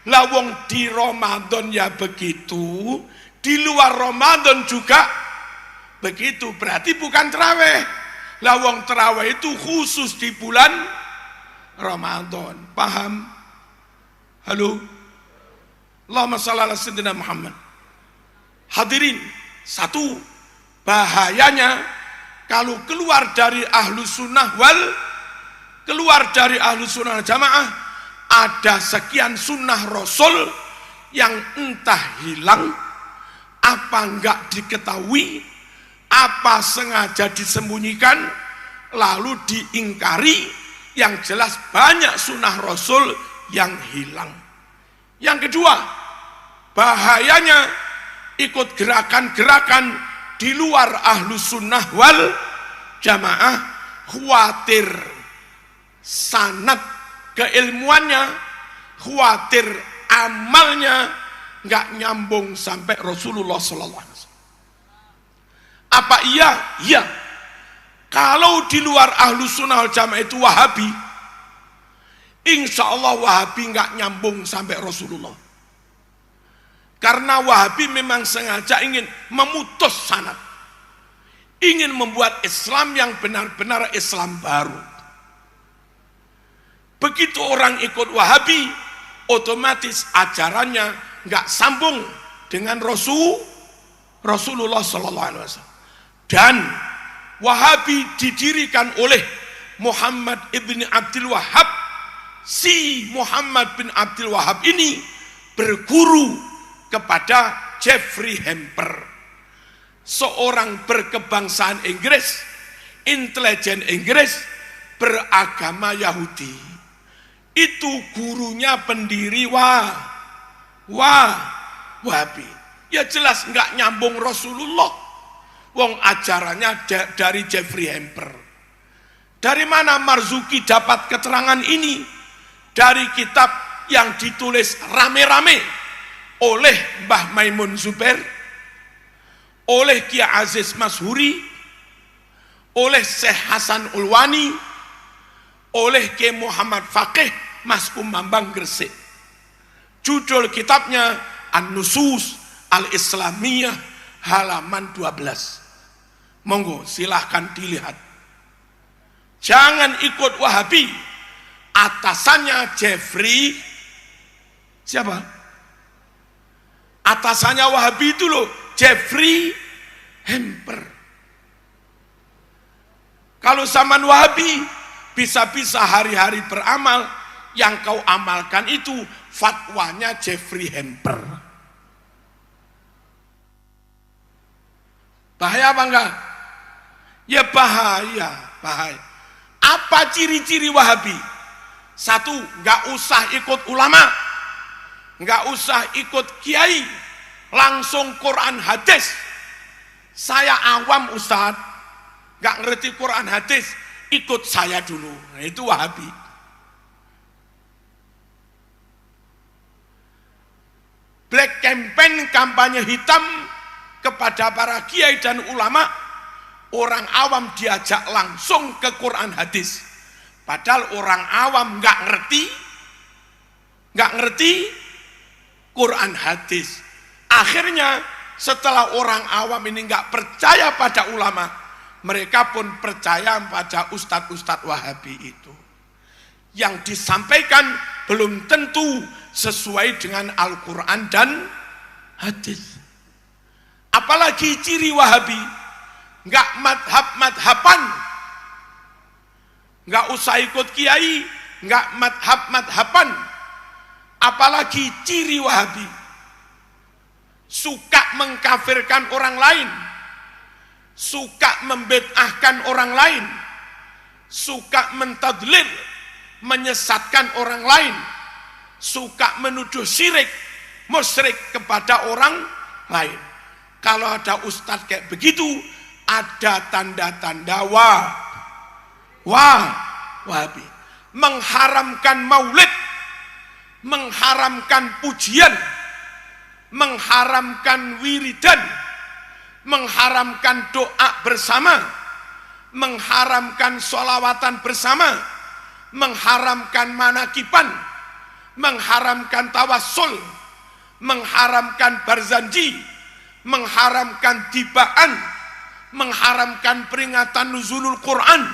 Lawong di Ramadan ya begitu, di luar Ramadan juga begitu, berarti bukan tarawih. Lawong tarawih itu khusus di bulan Ramadan. Paham? Halo? Allahumma shalli ala sayyidina Muhammad. Hadirin, satu, bahayanya kalau keluar dari Ahlus Sunnah Jamaah, ada sekian sunnah Rasul yang entah hilang, apa enggak diketahui, apa sengaja disembunyikan, lalu diingkari. Yang jelas banyak sunnah Rasul yang hilang. Yang kedua, bahayanya ikut gerakan-gerakan di luar Ahlus Sunnah wal Jamaah, khawatir sanad keilmuannya, khawatir amalnya nggak nyambung sampai Rasulullah SAW. Apa iya? Iya. Kalau di luar Ahlus Sunnah wal Jamaah itu Wahabi, insya Allah Wahabi nggak nyambung sampai Rasulullah. Karena Wahabi memang sengaja ingin memutus sanad, ingin membuat Islam yang benar-benar Islam baru. Begitu orang ikut Wahabi, otomatis ajarannya nggak sambung dengan Rasulullah SAW. Dan Wahabi didirikan oleh Muhammad ibn Abdul Wahab. Si Muhammad bin Abdul Wahab ini berguru kepada Jeffrey Hamper, seorang berkebangsaan Inggris, intelijen Inggris, beragama Yahudi. Itu gurunya pendiri Wahabi. Ya jelas nggak nyambung Rasulullah. Wong ajarannya dari Jeffrey Hamper. Dari mana Marzuki dapat keterangan ini? Dari kitab yang ditulis rame-rame oleh Mbah Maimun Zubair, oleh Kiai Aziz Mashuri, oleh Syekh Hasan Ulwani, oleh Kiai Muhammad Faqih Mas Kumambang Gresik. Judul kitabnya An-Nusus Al-Islamiyah halaman 12. Monggo silahkan dilihat. Jangan ikut Wahabi. Atasannya Jeffrey Siapa? Atasannya Wahabi itu loh, Jeffrey Hamper. Kalau zaman Wahabi, bisa-bisa hari-hari beramal, yang kau amalkan itu fatwanya Jeffrey Hamper. Bahaya apa enggak? Ya bahaya. Apa ciri-ciri Wahabi? Satu, enggak usah ikut ulama, enggak usah ikut kiai, langsung Quran hadis. Saya awam Ustaz, enggak ngerti Quran hadis, ikut saya dulu. Nah, itu Wahabi. Black campaign, kampanye hitam kepada para kiai dan ulama, orang awam diajak langsung ke Quran hadis. Padahal orang awam nggak ngerti Quran hadis. Akhirnya setelah orang awam ini nggak percaya pada ulama, mereka pun percaya pada ustadz-ustadz Wahabi itu. Yang disampaikan belum tentu sesuai dengan Al-Quran dan hadis. Apalagi ciri Wahabi, nggak madhab-madhaban, nggak usah ikut kiai, nggak madhab-madhaban. Apalagi ciri Wahabi, suka mengkafirkan orang lain, suka membid'ahkan orang lain, suka mentadlil, menyesatkan orang lain, suka menuduh syirik, musyrik kepada orang lain. Kalau ada ustadz kayak begitu, ada tanda-tanda Wahabi. Mengharamkan maulid, mengharamkan pujian, mengharamkan wiridan, mengharamkan doa bersama, mengharamkan sholawatan bersama, mengharamkan manakiban, mengharamkan tawassul, mengharamkan barzanji, mengharamkan tibaan, mengharamkan peringatan nuzulul Quran,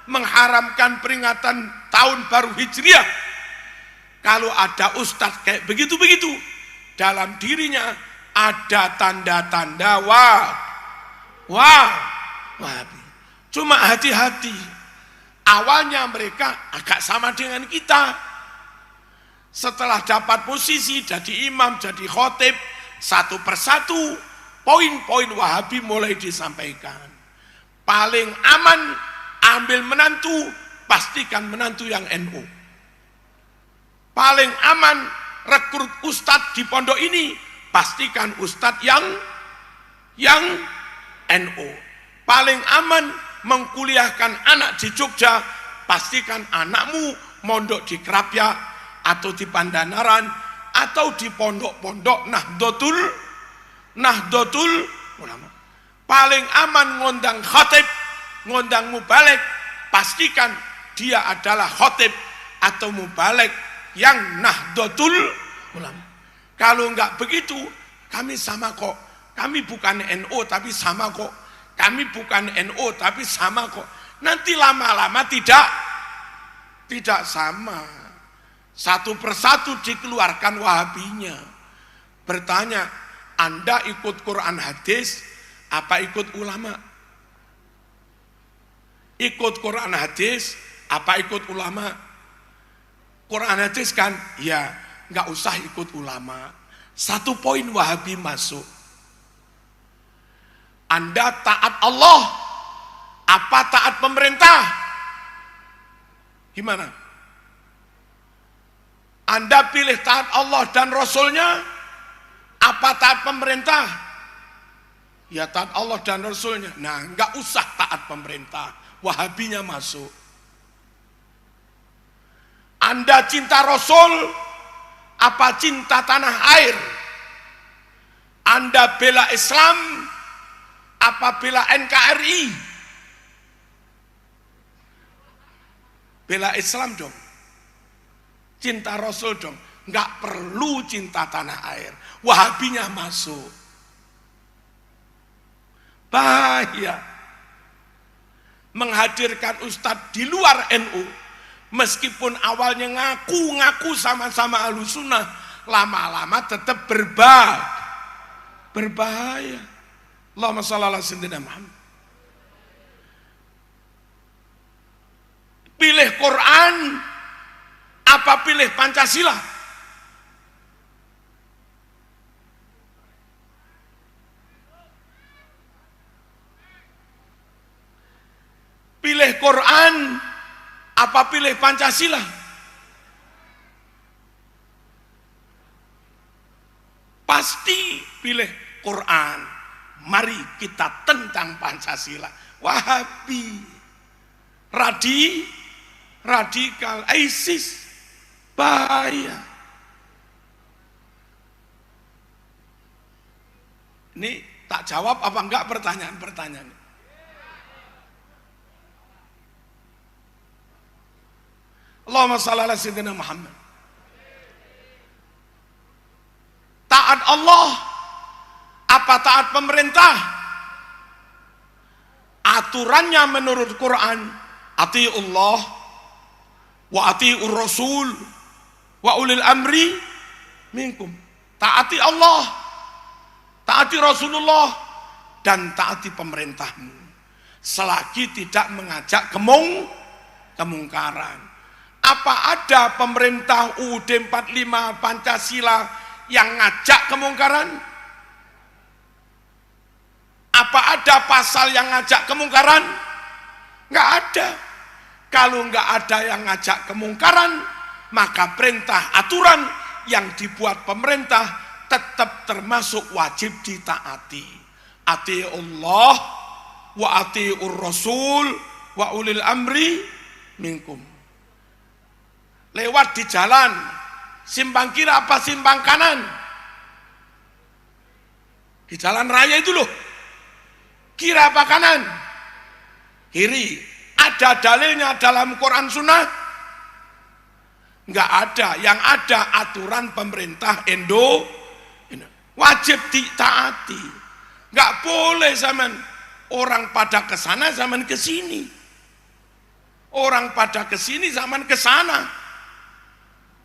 mengharamkan peringatan tahun baru Hijriah. Kalau ada ustadz kayak begitu-begitu, dalam dirinya ada tanda-tanda Wahabi. Cuma hati-hati, awalnya mereka agak sama dengan kita. Setelah dapat posisi jadi imam, jadi khotib, satu persatu poin-poin Wahabi mulai disampaikan. Paling aman ambil menantu, pastikan menantu yang NU. Paling aman rekrut ustadz di pondok ini, pastikan ustadz yang NU. Paling aman mengkuliahkan anak di Jogja, pastikan anakmu mondok di Krapia atau di Pandanaran atau di pondok-pondok Nahdlatul Ulama. Paling aman ngundang khatib, ngundang mubalik, pastikan dia adalah khatib atau mubalik yang Nahdlatul Ulama. Kalau enggak begitu, kami sama kok. Kami bukan NU tapi sama kok. Kami bukan NU tapi sama kok. Nanti lama-lama tidak sama. Satu persatu dikeluarkan Wahabinya. Bertanya, Anda ikut Quran hadis apa ikut ulama? Ikut Quran hadis apa ikut ulama? Quran hadis kan? Ya, nggak usah ikut ulama. Satu poin Wahabi masuk. Anda taat Allah apa taat pemerintah? Gimana? Anda pilih taat Allah dan Rasulnya apa taat pemerintah? Ya taat Allah dan Rasulnya. Nah, nggak usah taat pemerintah. Wahabinya masuk. Anda cinta Rasul apa cinta tanah air? Anda bela Islam apa bela NKRI? Bela Islam dong. Cinta Rasul dong. Nggak perlu cinta tanah air. Wahabinya masuk. Bahaya. Menghadirkan ustadz di luar NU. Meskipun awalnya ngaku-ngaku sama-sama Ahlussunnah, lama-lama tetap berbahaya. Allahumma shalli ala sayyidina Muhammad. Pilih Quran apa pilih Pancasila? Pilih Quran apa pilih Pancasila? Pasti pilih Quran. Mari kita tentang Pancasila. Wahabi, radikal, ISIS, bahaya. Ini tak jawab apa enggak pertanyaan-pertanyaan. Allahumma shalli ala sayyidina Muhammad. Taat Allah apa taat pemerintah? Aturannya menurut Quran, atiullah wa atiur rasul wa ulil amri minkum. Taati Allah, taati Rasulullah, dan taati pemerintahmu selagi tidak mengajak kemungkaran. Apa ada pemerintah UUD 45 Pancasila yang ngajak kemungkaran? Apa ada pasal yang ngajak kemungkaran? Nggak ada. Kalau nggak ada yang ngajak kemungkaran, maka perintah aturan yang dibuat pemerintah tetap termasuk wajib ditaati. Ati Allah wa atiur rasul wa ulil amri minkum. Lewat di jalan, simpang kiri apa simpang kanan? Di jalan raya itu loh, kiri apa kanan? Kiri. Ada dalilnya dalam Quran Sunnah? Enggak ada. Yang ada aturan pemerintah wajib ditaati. Enggak boleh zaman orang pada ke sana zaman ke sini. Orang pada ke sini zaman ke sana.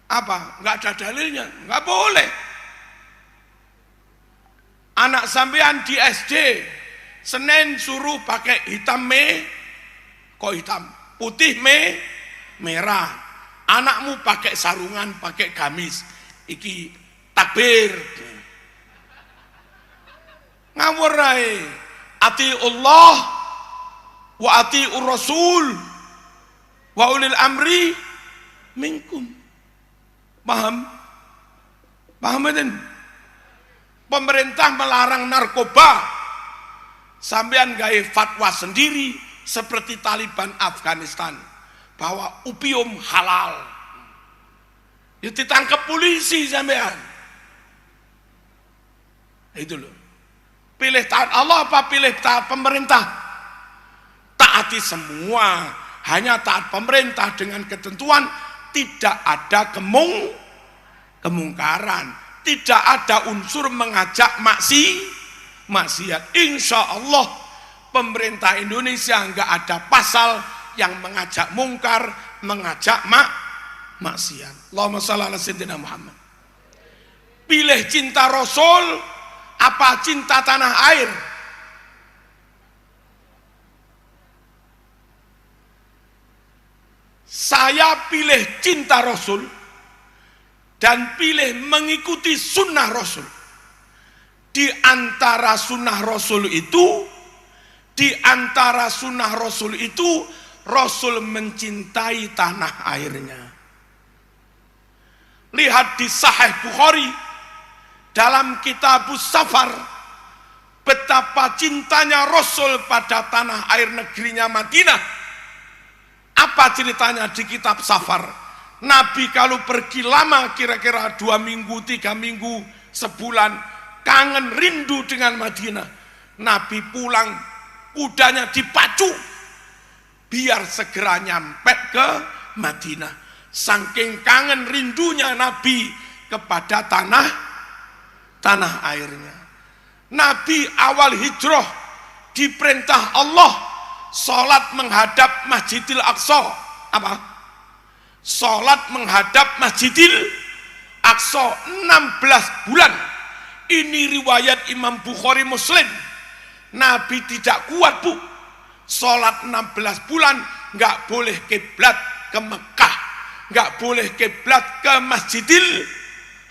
Apa? Enggak ada dalilnya. Enggak boleh. Anak sampean di SD Senin suruh pakai hitam kok hitam, putih merah. Anakmu pakai sarungan, pakai gamis. Iki takbir. Ngawur ae. Ati Allah wa atiur rasul wa ulil amri minkum. Paham? Paham kan? Pemerintah melarang narkoba. Sampean gawe fatwa sendiri seperti Taliban Afghanistan bahwa opium halal. Ya ditangkap polisi sampean. Itu loh. Pilih taat Allah apa pilih taat pemerintah? Taati semua. Hanya taat pemerintah dengan ketentuan tidak ada kemungkaran, tidak ada unsur mengajak maksiat. Insya Allah pemerintah Indonesia enggak ada pasal yang mengajak mungkar, mengajak maksiat. Allahumma shalli ala sayyidina Muhammad. Pilih cinta Rasul apa cinta tanah air? Saya pilih cinta Rasul dan pilih mengikuti sunnah Rasul. Di antara sunnah Rasul itu, Rasul mencintai tanah airnya. Lihat di Sahih Bukhari dalam Kitabus Safar betapa cintanya Rasul pada tanah air negerinya Madinah. Apa ceritanya di kitab Safar? Nabi kalau pergi lama kira-kira 2 minggu, 3 minggu, sebulan, kangen rindu dengan Madinah. Nabi pulang, kudanya dipacu biar segera nyampe ke Madinah. Saking kangen rindunya Nabi kepada tanah airnya. Nabi awal hijrah diperintah Allah sholat menghadap Masjidil Aqsa. Apa? Sholat menghadap Masjidil Aqsa 16 bulan. Ini riwayat Imam Bukhari Muslim. Nabi tidak kuat, Bu. Sholat 16 bulan, nggak boleh kiblat ke Mekah, nggak boleh kiblat ke Masjidil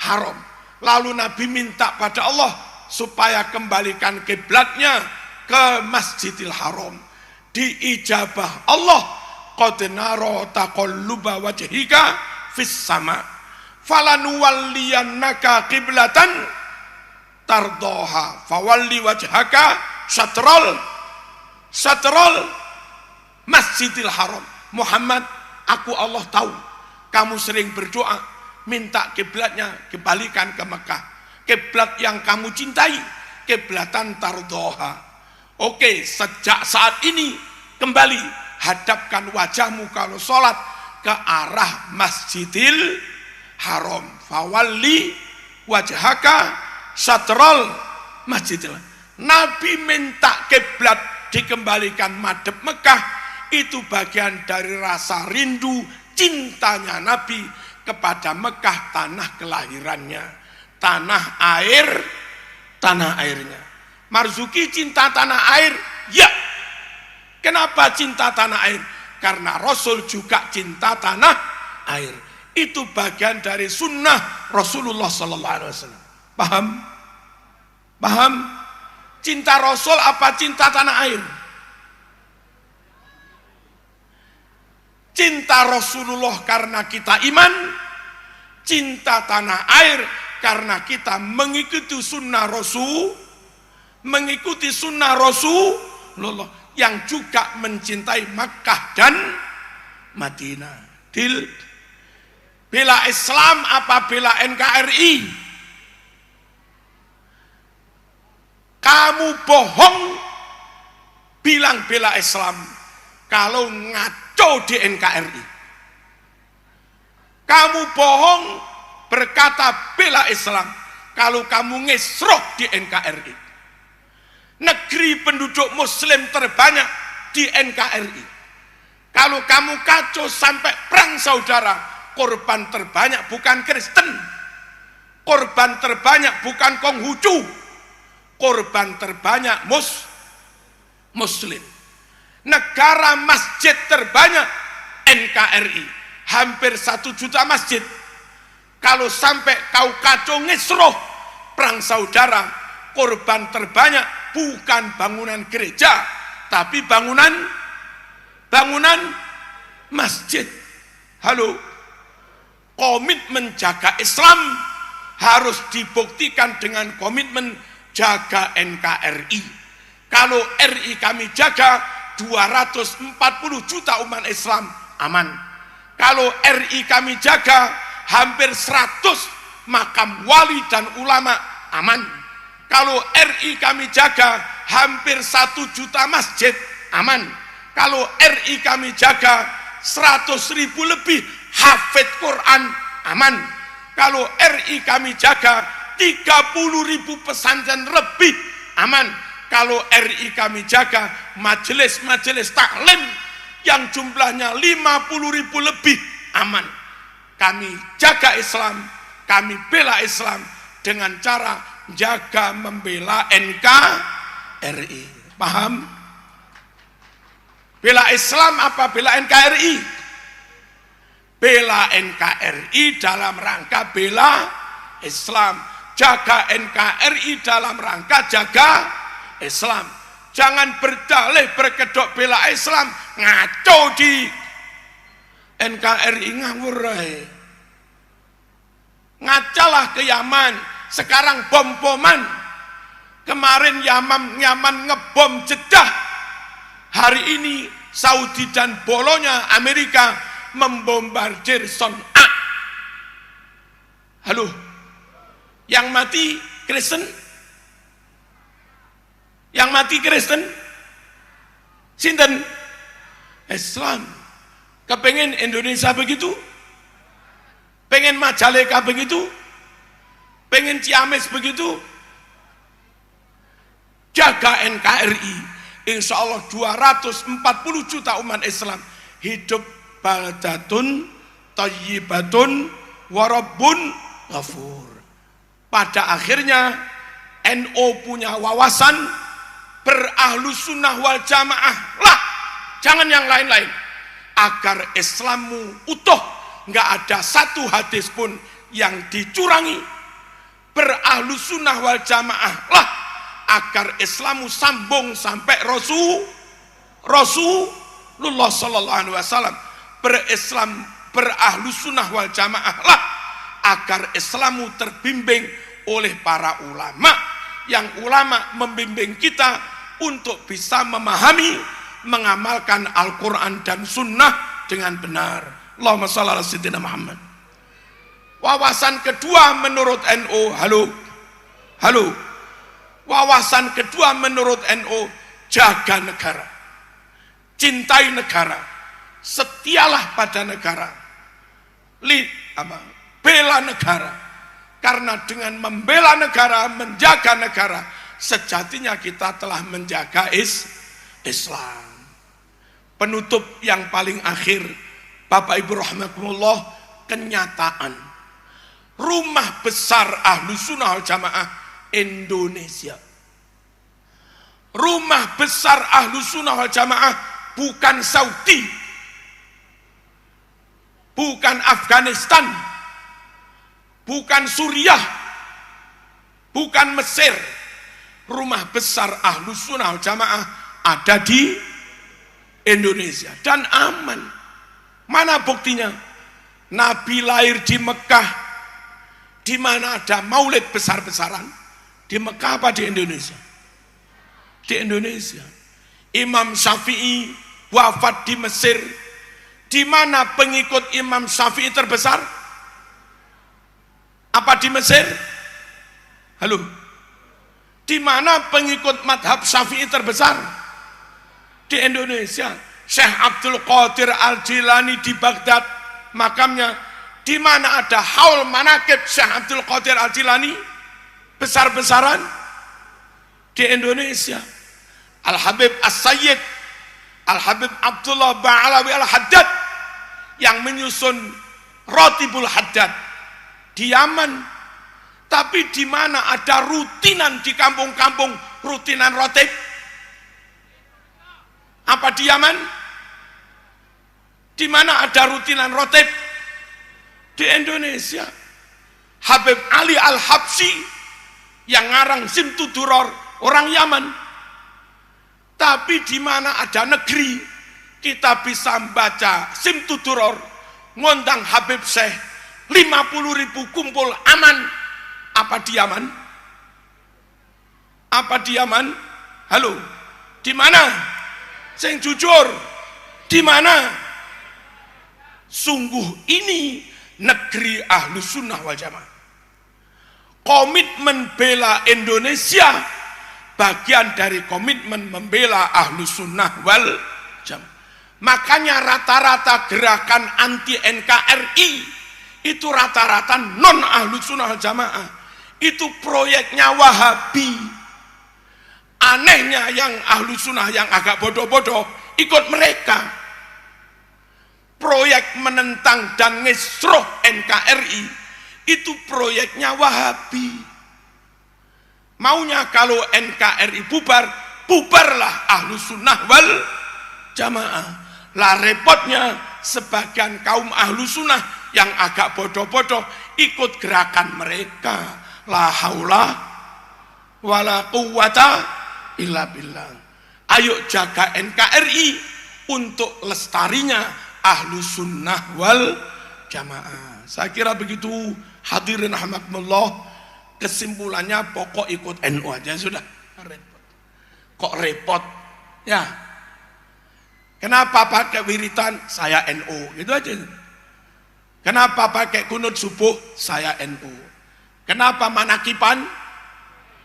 Haram. Lalu Nabi minta pada Allah supaya kembalikan kiblatnya ke Masjidil Haram. Diijabah Allah, qad nara taqalluba wajhika fis sama falanuwalliyannaka qiblatan tardoha fawalli wajhaka syatrul Masjidil Haram. Muhammad, aku Allah tahu kamu sering berdoa minta kiblatnya kembalikan ke Mekah, kiblat yang kamu cintai, kiblatan tardoha. Oke, sejak saat ini kembali hadapkan wajahmu kalau sholat ke arah Masjidil Haram. Fawalli wajhaka syatrul Masjidil Haram. Nabi minta kiblat dikembalikan madhep Mekah, itu bagian dari rasa rindu cintanya Nabi kepada Mekah, tanah kelahirannya, tanah airnya. Marzuki cinta tanah air, ya. Kenapa cinta tanah air? Karena Rasul juga cinta tanah air. Itu bagian dari sunnah Rasulullah Sallallahu Alaihi Wasallam. Paham? Cinta Rasul apa cinta tanah air? Cinta Rasulullah karena kita iman, cinta tanah air karena kita mengikuti sunnah Rasulullah yang juga mencintai Makkah dan Madinah. Bela Islam apa bela NKRI? Kamu bohong bilang bela Islam kalau ngaco di NKRI. Kamu bohong berkata bela Islam kalau kamu ngesroh di NKRI. Negeri penduduk muslim terbanyak di NKRI. Kalau kamu kacau sampai perang saudara, korban terbanyak bukan Kristen, korban terbanyak bukan Konghucu, korban terbanyak muslim. Negara masjid terbanyak NKRI, hampir 1 juta masjid. Kalau sampai kau kacau ngesroh perang saudara, korban terbanyak bukan bangunan gereja, tapi bangunan masjid. Halo, komitmen jaga Islam harus dibuktikan dengan komitmen jaga NKRI. Kalau RI kami jaga, 240 juta umat Islam aman. Kalau RI kami jaga, hampir 100 makam wali dan ulama aman. Kalau RI kami jaga, hampir 1 juta masjid aman. Kalau RI kami jaga, 100.000 lebih hafid Quran aman. Kalau RI kami jaga, 30.000 pesantren lebih aman. Kalau RI kami jaga, majelis-majelis taklim yang jumlahnya 50.000 lebih aman. Kami jaga Islam, kami bela Islam dengan cara jaga membela NKRI. Paham? Bela Islam apa bela NKRI? Bela NKRI dalam rangka bela Islam. Jaga NKRI dalam rangka jaga Islam. Jangan berdalih berkedok bela Islam, ngaco di NKRI ngawur. Ngacalah ke Yaman, sekarang bom-boman. Kemarin Yaman ngebom Jeddah. Hari ini Saudi dan bolonya Amerika membombardir Son'a. Halo, yang mati Kristen? Yang mati Kristen? Sinten? Islam. Kepengen Indonesia begitu? Pengen Majalengka begitu? Pengen Ciamis begitu? Jaga NKRI. Insya Allah 240 juta umat Islam hidup baldatun thayyibatun wa rabbun ghafur. Pada akhirnya NU punya wawasan berahlus sunnah wal jamaah lah, jangan yang lain-lain, agar Islammu utuh, nggak ada satu hadis pun yang dicurangi. Berahlus sunnah wal jamaah lah, agar Islammu sambung sampai Rasulullah sallallahu alaihi wasallam. Berahlus sunnah wal jamaah lah, agar Islammu terbimbing oleh para ulama, yang ulama membimbing kita untuk bisa memahami, mengamalkan Al-Quran dan Sunnah dengan benar. Allahumma shalli ala sayyidina Muhammad. Wawasan kedua menurut NU, halo. Wawasan kedua menurut NU, jaga negara, cintai negara, setialah pada negara, bela negara. Karena dengan membela negara, menjaga negara, sejatinya kita telah menjaga Islam. Penutup yang paling akhir, Bapak Ibu rahimakumullah, kenyataan rumah besar Ahlus Sunnah wal Jamaah Indonesia. Rumah besar Ahlus Sunnah wal Jamaah bukan Saudi, bukan Afghanistan, bukan Suriah, bukan Mesir. Rumah besar Ahlus Sunnah wal Jamaah ada di Indonesia dan aman. Mana buktinya? Nabi lahir di Mekah, di mana ada maulid besar-besaran. Di Mekah apa di Indonesia? Di Indonesia. Imam Syafi'i wafat di Mesir. Di mana pengikut Imam Syafi'i terbesar? Apa di Mesir? Halo. Di mana pengikut madhab Syafi'i terbesar? Di Indonesia. Syekh Abdul Qadir Al-Jilani di Baghdad, makamnya. Di mana ada haul manaqib Syekh Abdul Qadir Al-Jilani besar-besaran? Di Indonesia. Al-Habib As-Sayyid Al-Habib Abdullah Ba'alawi Al-Haddad yang menyusun Rotibul Haddad di Yaman. Tapi di mana ada rutinan di kampung-kampung, rutinan rotib? Apa di Yaman? Di mana ada rutinan rotib? Di Indonesia. Habib Ali Al-Habsyi yang ngarang Simtuduror, orang Yaman. Tapi di mana ada negeri, kita bisa membaca Simtuduror, ngundang Habib Syekh, 50.000 kumpul aman. Apa di Yaman? Apa di Yaman? Halo, di mana? Sing jujur, di mana? Sungguh ini negeri Ahlus Sunnah wal Jamaah. Komitmen bela Indonesia bagian dari komitmen membela Ahlus Sunnah wal Jamaah. Makanya rata-rata gerakan anti NKRI itu rata-rata non Ahlus Sunnah wal Jamaah. Itu proyeknya Wahabi. Anehnya yang Ahlus Sunnah yang agak bodoh-bodoh ikut mereka. Proyek menentang dan ngesroh NKRI itu proyeknya Wahabi. Maunya kalau NKRI bubar, bubarlah Ahlus Sunnah wal Jamaah. Lah repotnya sebagian kaum Ahlus Sunnah yang agak bodoh-bodoh ikut gerakan mereka. La haula wala quwwata illa billah. Ayo jaga NKRI untuk lestarinya Ahlus Sunnah wal Jamaah. Saya kira begitu, hadirin rahimakumullah. Kesimpulannya pokok ikut NU aja sudah. Repot. Kok repot? Ya. Kenapa pakai wiritan? Saya NU. Gitu aja. Kenapa pakai kunut subuh? Saya NU. Kenapa manakipan?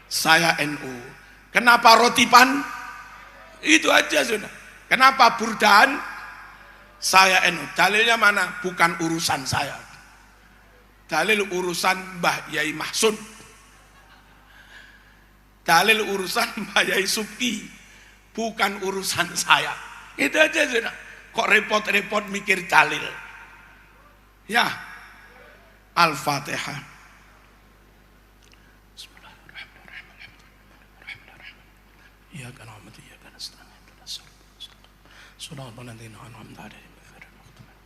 Saya NU. Kenapa rotipan? Itu aja sudah. Kenapa burdaan? Saya NU. Dalilnya mana? Bukan urusan saya. Dalil urusan Mbah Yai Mahsud. Dalil urusan Mbah Yai Subki. Bukan urusan saya. Itu aja sudah. Kok repot-repot mikir dalil? Ya. Al-Fatihah. صراط الذين أنعمت عليهم غير المغضوب عليهم.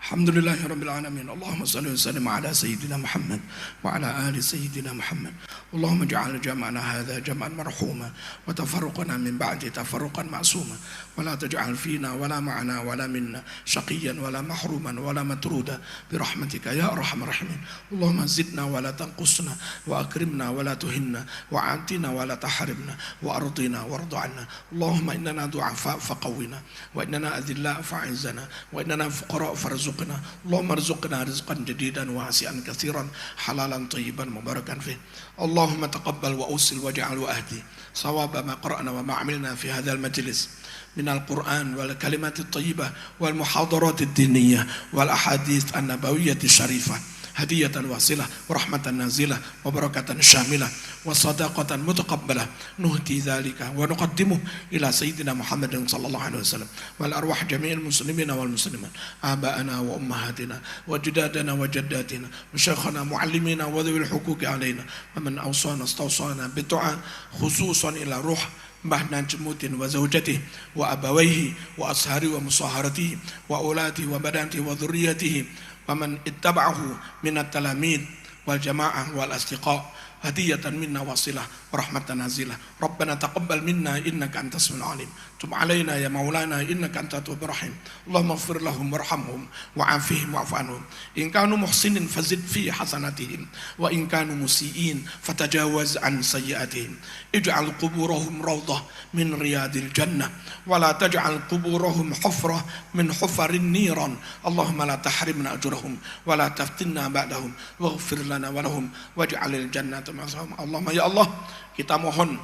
الحمد لله رب العالمين. اللهم صل وسلم على سيدنا محمد وعلى آل سيدنا محمد. اللهم اجعل جمعنا هذا جمعا مرحوما وتفرقنا من بعد تفرقا معصوما ولا تجعل فينا ولا معنا ولا منا شقيا ولا محروما ولا مترودا برحمتك يا أرحم الراحمين. اللهم زدنا ولا تنقصنا وأكرمنا ولا تهنا وأعطنا ولا تحرمنا وأرضنا وارض عنا. اللهم إننا ضعفاء فقونا وإننا أذلاء فأعزنا وإننا فقراء فارزقنا. اللهم ارزقنا رزقا جديدا واسعا كثيرا حلالا طيبا مباركا فيه. اللهم تقبل وأوصل واجعل وأهدي صواب ما قرأنا وما عملنا في هذا المجلس من القرآن والكلمات الطيبة والمحاضرات الدينية والأحاديث النبوية الشريفة هدية واصلة ورحمة نازلة وبركة شاملة وصداقة متقبلة نهدي ذلك ونقدمه إلى سيدنا محمد صلى الله عليه وسلم والأرواح جميع المسلمين والمسلمات آباءنا وأمهاتنا وجدادنا وجداتنا وشيخنا معلمينا وذوي الحقوق علينا ومن أوصانا استوصانا بالدعاء خصوصا إلى روح Mbah Najmuddin wa zawjatihi wa abawaihi wa ashari wa musaharatihi wa ulati wa badanti wa dhurriyyatihi wa man ittaba'ahu minat talamid wal jama'ah wal asdiqa hadiyatan minna wasilah wa rahmatan nazilah. Rabbana taqabbal minna innaka antas samiul alim. Tub alaina ya maulana innaka antat tawwabur rahim. Allahumma ighfir lahum warhamhum wa'afihim wa'fu anhum. In kanu muhsinin fazid fi hasanatihim wa in kanu musiiin fatajawaz an sayyi'atihim. Ij'al quburahum rawdah min riyadil jannah wa la taj'al quburahum hufrah min hufarin niran. Allahumma la tahrimna ajrahum wa la taftinna ba'dahum waghfir lana wa lahum waj'alil jannata ma'ahum. Allahumma ya Allah, kita mohon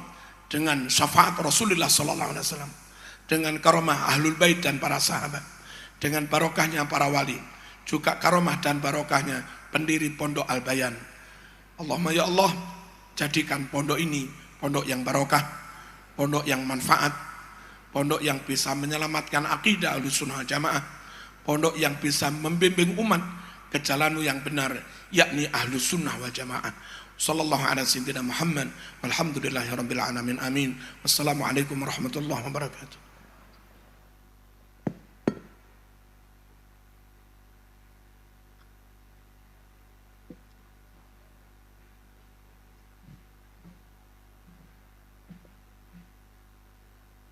dengan syafaat Rasulullah sallallahu alaihi wasallam, dengan karomah ahlul bait dan para sahabat, dengan barokahnya para wali, juga karomah dan barokahnya pendiri pondok Al-Bayan. Allahumma ya Allah, jadikan pondok ini pondok yang barokah, pondok yang manfaat, pondok yang bisa menyelamatkan akidah Ahlussunnah wal Jamaah, pondok yang bisa membimbing umat ke jalan yang benar, yakni Ahlussunnah wal Jamaah. Sallallahu ala sayyidina Muhammad walhamdulillahi rabbil alamin. Amin. Wassalamualaikum warahmatullahi wabarakatuh.